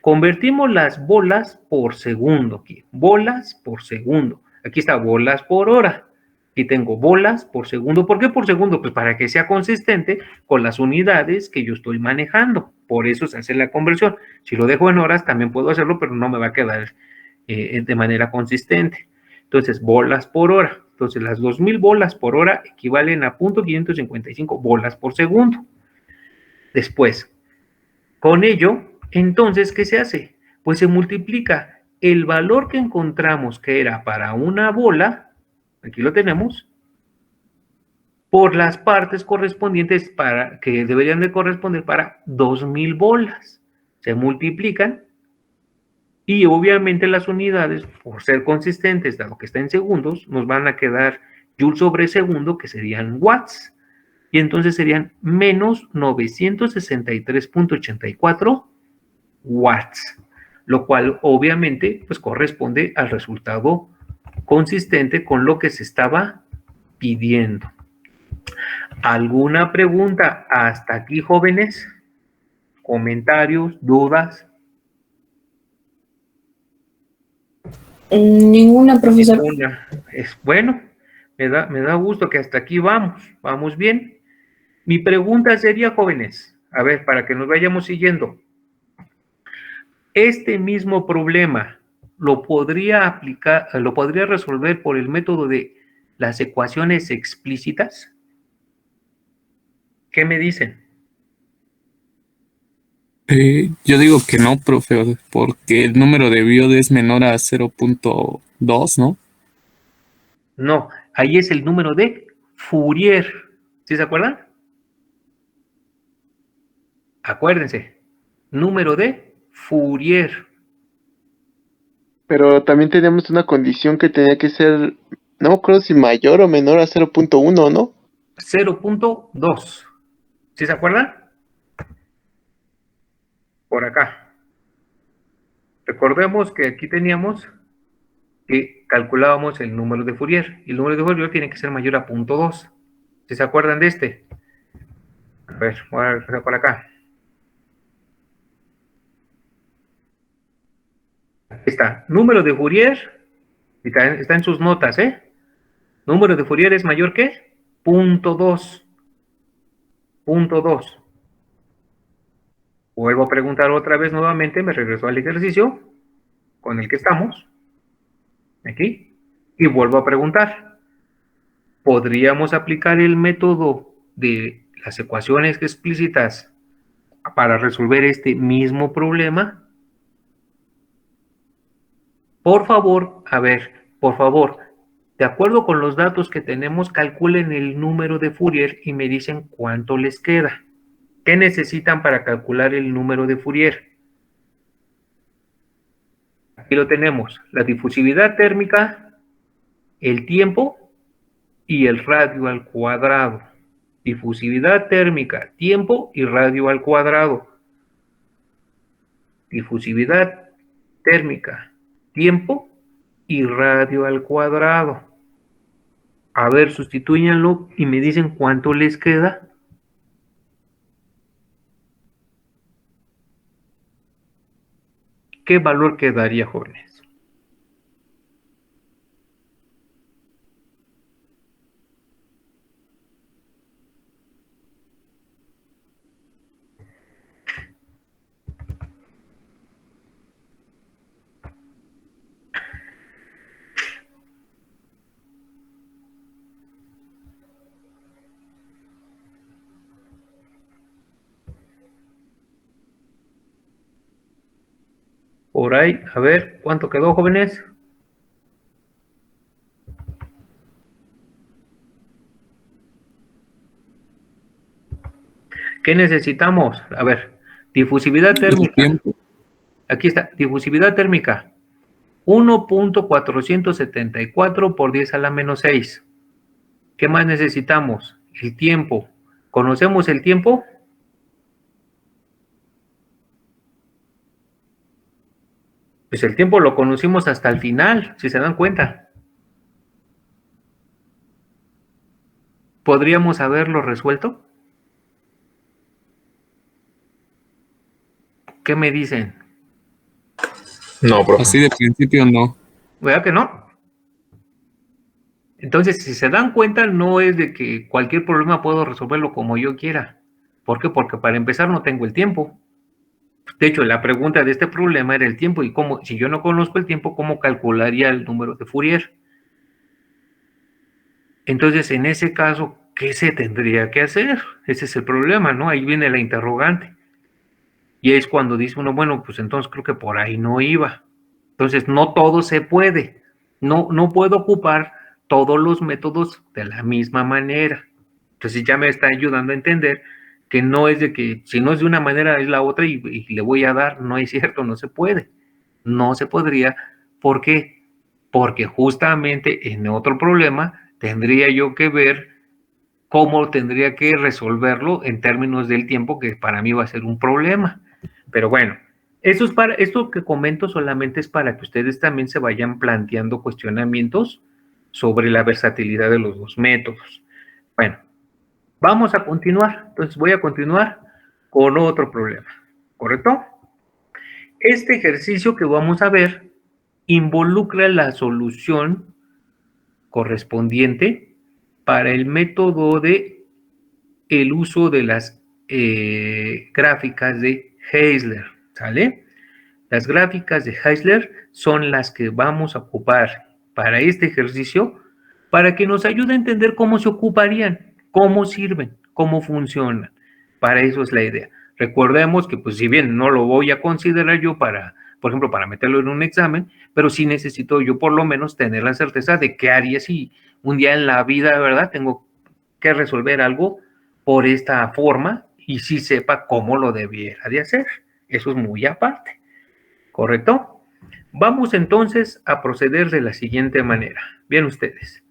Convertimos las bolas por segundo aquí. Bolas por segundo. Aquí está bolas por hora. Aquí tengo bolas por segundo. ¿Por qué por segundo? Pues para que sea consistente con las unidades que yo estoy manejando. Por eso se hace la conversión. Si lo dejo en horas, también puedo hacerlo, pero no me va a quedar de manera consistente. Entonces, bolas por hora. Entonces, las 2000 bolas por hora equivalen a 0.555 bolas por segundo. Después, con ello, entonces, ¿qué se hace? Pues se multiplica el valor que encontramos que era para una bola, aquí lo tenemos, por las partes correspondientes que deberían de corresponder para 2000 bolas. Se multiplican y obviamente las unidades, por ser consistentes, dado que está en segundos, nos van a quedar joules sobre segundo, que serían watts. Y entonces serían menos 963.84 watts, lo cual obviamente pues corresponde al resultado consistente con lo que se estaba pidiendo. ¿Alguna pregunta hasta aquí, jóvenes? ¿Comentarios? ¿Dudas? Ninguna, profesor. Ninguna. Es bueno, me da gusto que hasta aquí vamos bien. Mi pregunta sería, jóvenes, A ver, para que nos vayamos siguiendo. Este mismo problema lo podría resolver por el método de las ecuaciones explícitas. ¿Qué me dicen? Yo digo que no, profe, porque el número de Biot es menor a 0.2, ¿no? No, ahí es el número de Fourier. ¿Sí se acuerdan? Acuérdense, número de Fourier. Pero también teníamos una condición que tenía que ser, no me acuerdo si mayor o menor a 0.1, ¿no? 0.2. ¿Sí se acuerdan? Por acá. Recordemos que aquí teníamos que calculábamos el número de Fourier. Y el número de Fourier tiene que ser mayor a 0.2. ¿Sí se acuerdan de este? A ver, voy a empezar por acá. Aquí está. Número de Fourier. Está en sus notas, ¿eh? Número de Fourier es mayor que 0.2. 0.2. Vuelvo a preguntar otra vez nuevamente, me regreso al ejercicio con el que estamos, aquí, y vuelvo a preguntar. ¿Podríamos aplicar el método de las ecuaciones explícitas para resolver este mismo problema? Por favor, a ver, por favor, de acuerdo con los datos que tenemos, calculen el número de Fourier y me dicen cuánto les queda. ¿Qué necesitan para calcular el número de Fourier? Aquí lo tenemos, la difusividad térmica, el tiempo y el radio al cuadrado. Difusividad térmica, tiempo y radio al cuadrado. Difusividad térmica, tiempo y radio al cuadrado. A ver, sustitúyanlo y me dicen cuánto les queda. ¿Qué valor quedaría, jóvenes? Por ahí, a ver, ¿cuánto quedó, jóvenes? ¿Qué necesitamos? A ver, difusividad térmica. Tiempo. Aquí está, difusividad térmica. 1.474 por 10 a la menos 6. ¿Qué más necesitamos? El tiempo. ¿Conocemos el tiempo? Pues el tiempo lo conocimos hasta el final, si se dan cuenta. ¿Podríamos haberlo resuelto? ¿Qué me dicen? No, profe. Así de principio no. ¿Verdad que no? Entonces, si se dan cuenta, no es de que cualquier problema puedo resolverlo como yo quiera. ¿Por qué? Porque para empezar no tengo el tiempo. De hecho, la pregunta de este problema era el tiempo y cómo, si yo no conozco el tiempo, ¿cómo calcularía el número de Fourier? Entonces, en ese caso, ¿qué se tendría que hacer? Ese es el problema, ¿no? Ahí viene la interrogante. Y es cuando dice uno, bueno, pues entonces creo que por ahí no iba. Entonces, no todo se puede. No puedo ocupar todos los métodos de la misma manera. Entonces, ya me está ayudando a entender que no es de que, si no es de una manera, es la otra y le voy a dar. No es cierto, no se puede. No se podría. ¿Por qué? Porque justamente en otro problema tendría yo que ver cómo tendría que resolverlo en términos del tiempo, que para mí va a ser un problema. Pero bueno, esto que comento solamente es para que ustedes también se vayan planteando cuestionamientos sobre la versatilidad de los dos métodos. Bueno, vamos a continuar. Entonces voy a continuar con otro problema, ¿correcto? Este ejercicio que vamos a ver involucra la solución correspondiente para el método de el uso de las gráficas de Heisler, ¿sale? Las gráficas de Heisler son las que vamos a ocupar para este ejercicio para que nos ayude a entender cómo se ocuparían, cómo sirven, cómo funcionan. Para eso es la idea. Recordemos que, pues, si bien no lo voy a considerar yo para, por ejemplo, para meterlo en un examen, pero sí necesito yo por lo menos tener la certeza de qué haría si un día en la vida, ¿verdad?, tengo que resolver algo por esta forma y sí sepa cómo lo debiera de hacer. Eso es muy aparte, ¿correcto? Vamos entonces a proceder de la siguiente manera. Bien ustedes,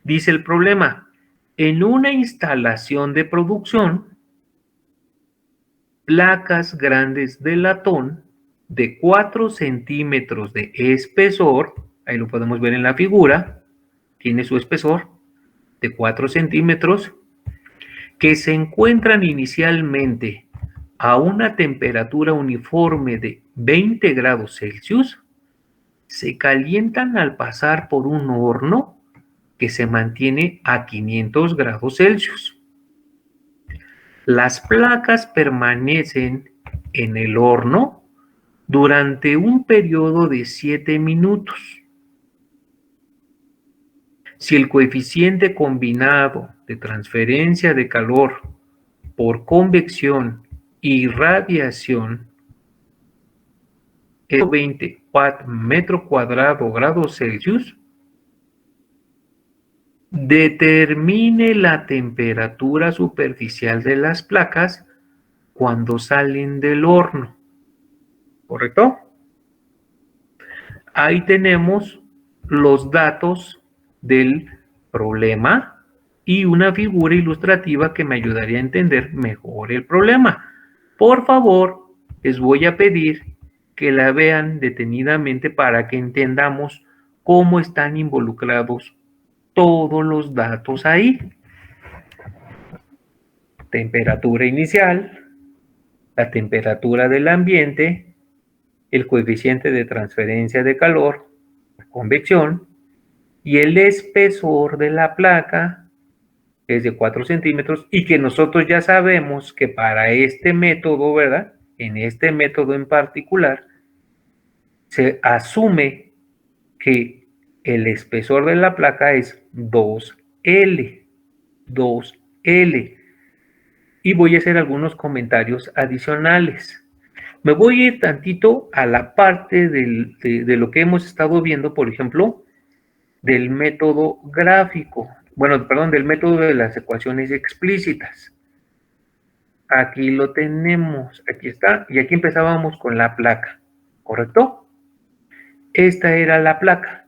dice el problema, en una instalación de producción, placas grandes de latón de 4 centímetros de espesor, ahí lo podemos ver en la figura, tiene su espesor de 4 centímetros, que se encuentran inicialmente a una temperatura uniforme de 20 grados Celsius, se calientan al pasar por un horno que se mantiene a 500 grados Celsius. Las placas permanecen en el horno durante un periodo de 7 minutos. Si el coeficiente combinado de transferencia de calor por convección y radiación es 20 metro cuadrado grados Celsius, determine la temperatura superficial de las placas cuando salen del horno. ¿Correcto? Ahí tenemos los datos del problema y una figura ilustrativa que me ayudaría a entender mejor el problema. Por favor, les voy a pedir que la vean detenidamente para que entendamos cómo están involucrados todos los datos ahí. Temperatura inicial, la temperatura del ambiente, el coeficiente de transferencia de calor, la convección, y el espesor de la placa es de 4 centímetros y que nosotros ya sabemos que para este método, ¿verdad? En este método en particular, se asume que el espesor de la placa es 2L. Y voy a hacer algunos comentarios adicionales. Me voy a ir tantito a la parte de lo que hemos estado viendo, por ejemplo, del método gráfico. Bueno, perdón, del método de las ecuaciones explícitas. Aquí lo tenemos, aquí está, y aquí empezábamos con la placa, ¿correcto? Esta era la placa.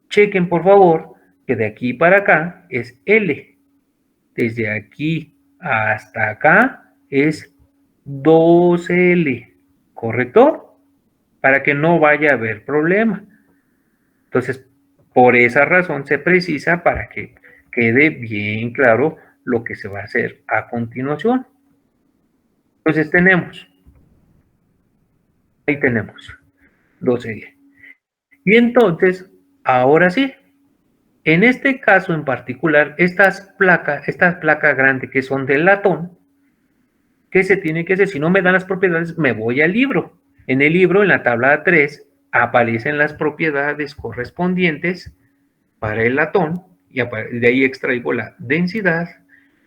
Chequen, por favor, que de aquí para acá es L. Desde aquí hasta acá es 2L, ¿correcto? Para que no vaya a haber problema. Entonces, por esa razón se precisa para que quede bien claro lo que se va a hacer a continuación. Entonces ahí tenemos 2L. Y entonces, ahora sí, en este caso en particular, estas placas grandes que son de latón, ¿qué se tiene que hacer? Si no me dan las propiedades, me voy al libro. En el libro, en la tabla 3, aparecen las propiedades correspondientes para el latón y de ahí extraigo la densidad,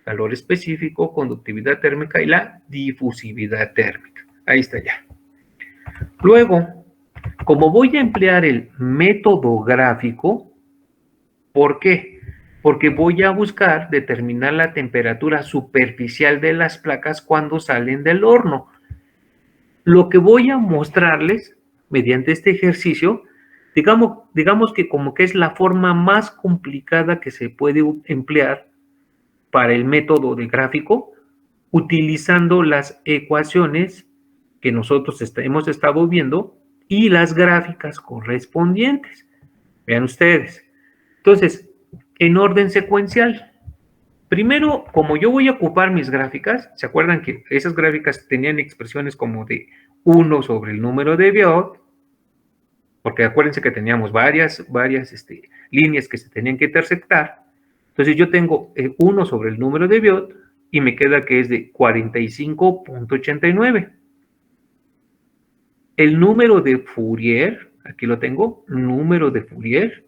calor específico, conductividad térmica y la difusividad térmica. Ahí está ya. Luego, como voy a emplear el método gráfico, ¿por qué? Porque voy a buscar determinar la temperatura superficial de las placas cuando salen del horno. Lo que voy a mostrarles mediante este ejercicio, digamos que como que es la forma más complicada que se puede emplear para el método de gráfico, utilizando las ecuaciones que nosotros hemos estado viendo y las gráficas correspondientes. Vean ustedes. Entonces, en orden secuencial. Primero, como yo voy a ocupar mis gráficas, ¿se acuerdan que esas gráficas tenían expresiones como de 1 sobre el número de Biot? Porque acuérdense que teníamos varias líneas que se tenían que intersectar. Entonces yo tengo 1 sobre el número de Biot y me queda que es de 45.89. El número de Fourier, aquí lo tengo, número de Fourier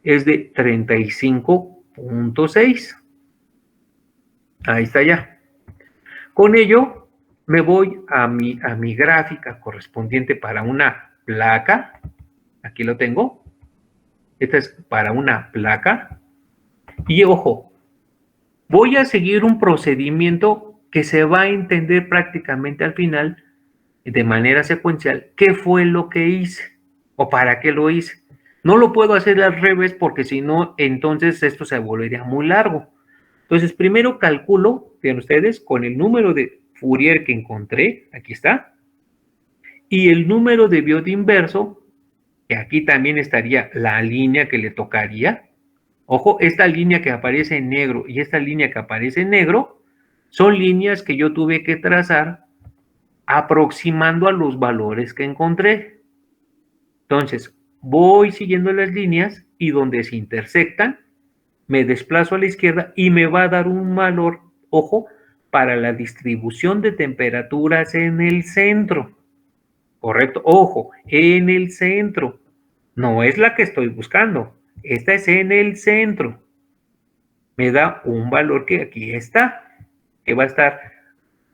es de 35.6. Ahí está ya. Con ello me voy a mi gráfica correspondiente para una placa. Aquí lo tengo. Esta es para una placa. Y ojo, voy a seguir un procedimiento que se va a entender prácticamente al final de manera secuencial qué fue lo que hice o para qué lo hice. No lo puedo hacer al revés porque si no, entonces esto se volvería muy largo. Entonces, primero calculo, vean ustedes, con el número de Fourier que encontré, aquí está, y el número de Biot inverso, que aquí también estaría la línea que le tocaría. Ojo, esta línea que aparece en negro y esta línea que aparece en negro son líneas que yo tuve que trazar aproximando a los valores que encontré. Entonces, voy siguiendo las líneas y donde se intersectan, me desplazo a la izquierda y me va a dar un valor, ojo, para la distribución de temperaturas en el centro. Correcto, ojo, en el centro. No es la que estoy buscando. Esta es en el centro. Me da un valor que aquí está, que va a estar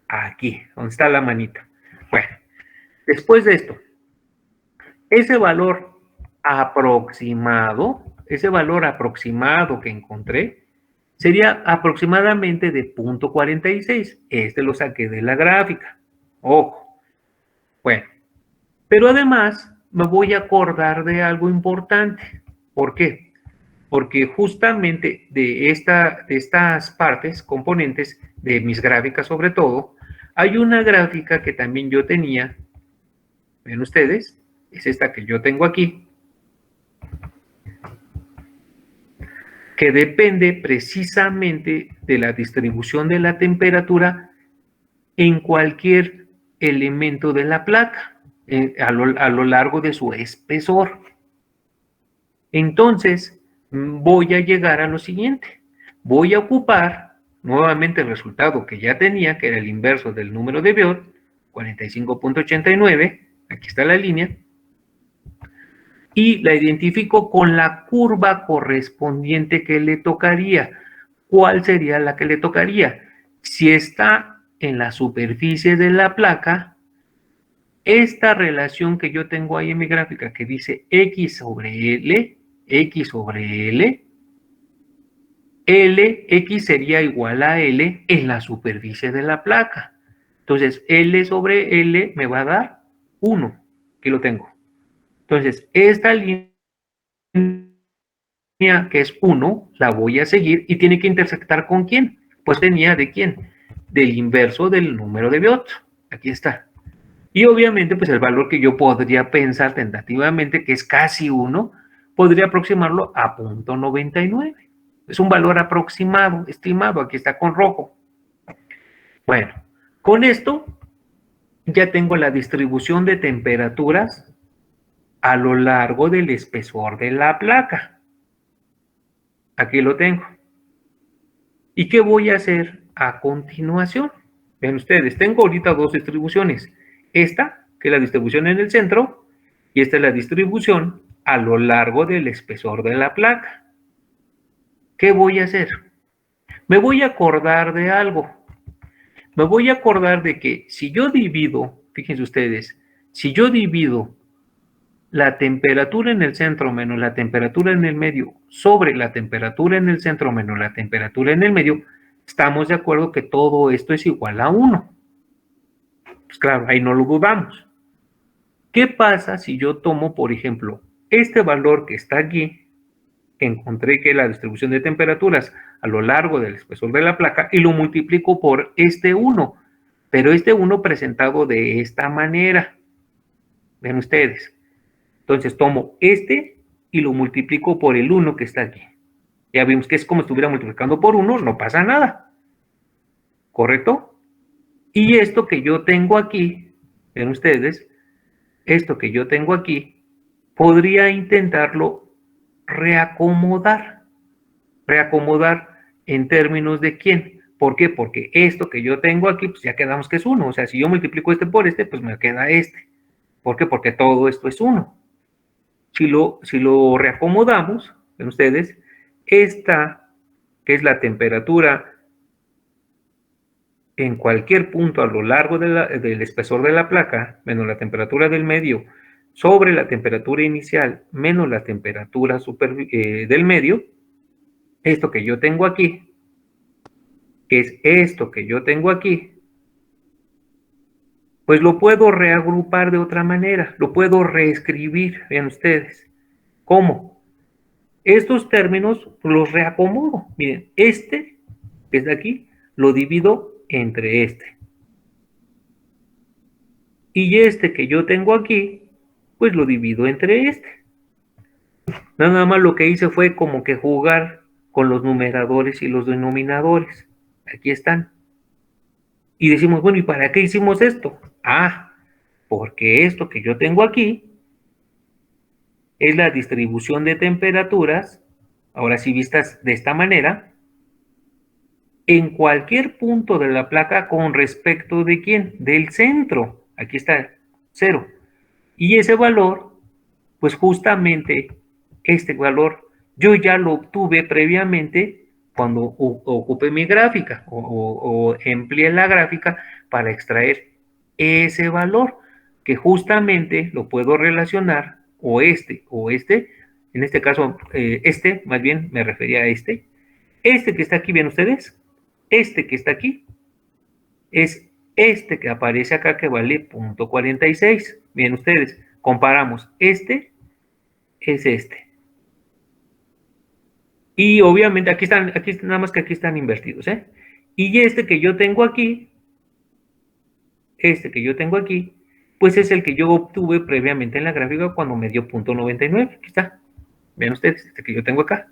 aquí, donde está la manita. Bueno, después de esto, ese valor aproximado que encontré, sería aproximadamente de 0.46. Este lo saqué de la gráfica. Ojo. Bueno, pero además me voy a acordar de algo importante. ¿Por qué? Porque justamente de estas partes, componentes de mis gráficas sobre todo, hay una gráfica que también yo tenía, ven ustedes, es esta que yo tengo aquí, que depende precisamente de la distribución de la temperatura en cualquier elemento de la placa, a lo largo de su espesor. Entonces, voy a llegar a lo siguiente. Voy a ocupar nuevamente el resultado que ya tenía, que era el inverso del número de Biot, 45.89, aquí está la línea, y la identifico con la curva correspondiente que le tocaría. ¿Cuál sería la que le tocaría? Si está en la superficie de la placa, esta relación que yo tengo ahí en mi gráfica que dice X sobre L, X sería igual a L en la superficie de la placa. Entonces, L sobre L me va a dar 1. Aquí lo tengo. Entonces, esta línea que es 1, la voy a seguir y tiene que intersectar ¿con quién? Pues tenía de quién? Del inverso del número de Biot. Aquí está. Y obviamente, pues el valor que yo podría pensar tentativamente, que es casi 1, podría aproximarlo a 0.99. Es un valor aproximado, estimado, aquí está con rojo. Bueno, con esto ya tengo la distribución de temperaturas a lo largo del espesor de la placa. Aquí lo tengo. ¿Y qué voy a hacer a continuación? Ven ustedes, tengo ahorita dos distribuciones. Esta, que es la distribución en el centro, y esta es la distribución a lo largo del espesor de la placa. ¿Qué voy a hacer? Me voy a acordar de algo. Me voy a acordar de que si yo divido, fíjense ustedes, si yo divido la temperatura en el centro menos la temperatura en el medio sobre la temperatura en el centro menos la temperatura en el medio, estamos de acuerdo que todo esto es igual a 1. Pues claro, ahí no lo dudamos. ¿Qué pasa si yo tomo, por ejemplo, este valor que está aquí, que encontré que es la distribución de temperaturas a lo largo del espesor de la placa, y lo multiplico por este 1, pero este 1 presentado de esta manera? Ven ustedes. Entonces tomo este y lo multiplico por el 1 que está aquí. Ya vimos que es como si estuviera multiplicando por 1, no pasa nada. ¿Correcto? Y esto que yo tengo aquí, ven ustedes, esto que yo tengo aquí, podría intentarlo reacomodar. ¿Reacomodar en términos de quién? ¿Por qué? Porque esto que yo tengo aquí, pues ya quedamos que es 1. O sea, si yo multiplico este por este, pues me queda este. ¿Por qué? Porque todo esto es 1. Si lo reacomodamos, ven ustedes, esta, que es la temperatura en cualquier punto a lo largo del espesor de la placa, menos la temperatura del medio, sobre la temperatura inicial, menos la temperatura del medio, esto que yo tengo aquí, que es esto que yo tengo aquí, pues lo puedo reagrupar de otra manera, lo puedo reescribir, vean ustedes. ¿Cómo? Estos términos los reacomodo. Miren, este que está aquí, lo divido entre este. Y este que yo tengo aquí, pues lo divido entre este. Nada más lo que hice fue como que jugar con los numeradores y los denominadores. Aquí están. Y decimos, bueno, ¿y para qué hicimos esto? Ah, porque esto que yo tengo aquí es la distribución de temperaturas, ahora sí vistas de esta manera, en cualquier punto de la placa con respecto de ¿quién? Del centro. Aquí está 0. Y ese valor, pues justamente este valor, yo ya lo obtuve previamente cuando ocupé mi gráfica o empleé la gráfica para extraer ese valor, que justamente lo puedo relacionar o este, en este caso más bien me refería a este que está aquí, ¿ven ustedes? Este que está aquí es este que aparece acá que vale 0.46. Bien, ustedes, comparamos. Este es este. Y obviamente aquí nada más que aquí están invertidos, ¿eh? Y este que yo tengo aquí, pues es el que yo obtuve previamente en la gráfica cuando me dio 0.99. Aquí está. Vean ustedes, este que yo tengo acá.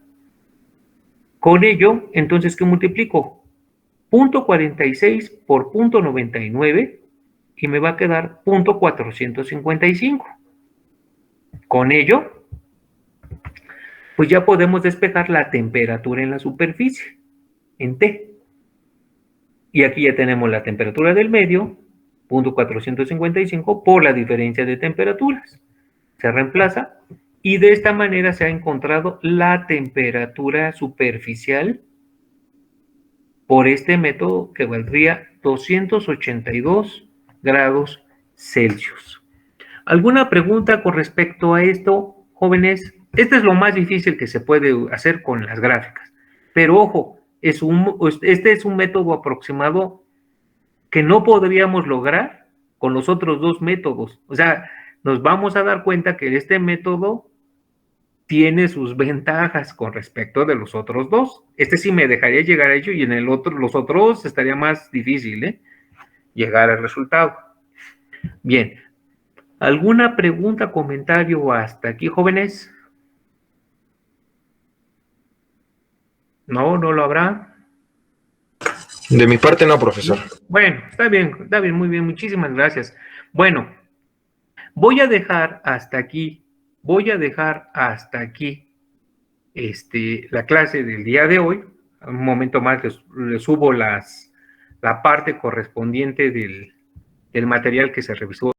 Con ello, entonces, ¿qué multiplico? 0.46 por 0.99 y me va a quedar 0.455. Con ello, pues ya podemos despejar la temperatura en la superficie, en T. Y aquí ya tenemos la temperatura del medio, 0.455 por la diferencia de temperaturas. Se reemplaza y de esta manera se ha encontrado la temperatura superficial por este método que valdría 282 grados Celsius. ¿Alguna pregunta con respecto a esto, jóvenes? Este es lo más difícil que se puede hacer con las gráficas. Pero ojo, este es un método aproximado que no podríamos lograr con los otros dos métodos. O sea, nos vamos a dar cuenta que este método tiene sus ventajas con respecto de los otros dos. Este sí me dejaría llegar a ello y en los otros estaría más difícil, llegar al resultado. Bien, ¿alguna pregunta, comentario hasta aquí, jóvenes? No lo habrá. De mi parte no, profesor. Bueno, está bien, muy bien, muchísimas gracias. Bueno, voy a dejar hasta aquí la clase del día de hoy. Un momento más les subo la parte correspondiente del material que se revisó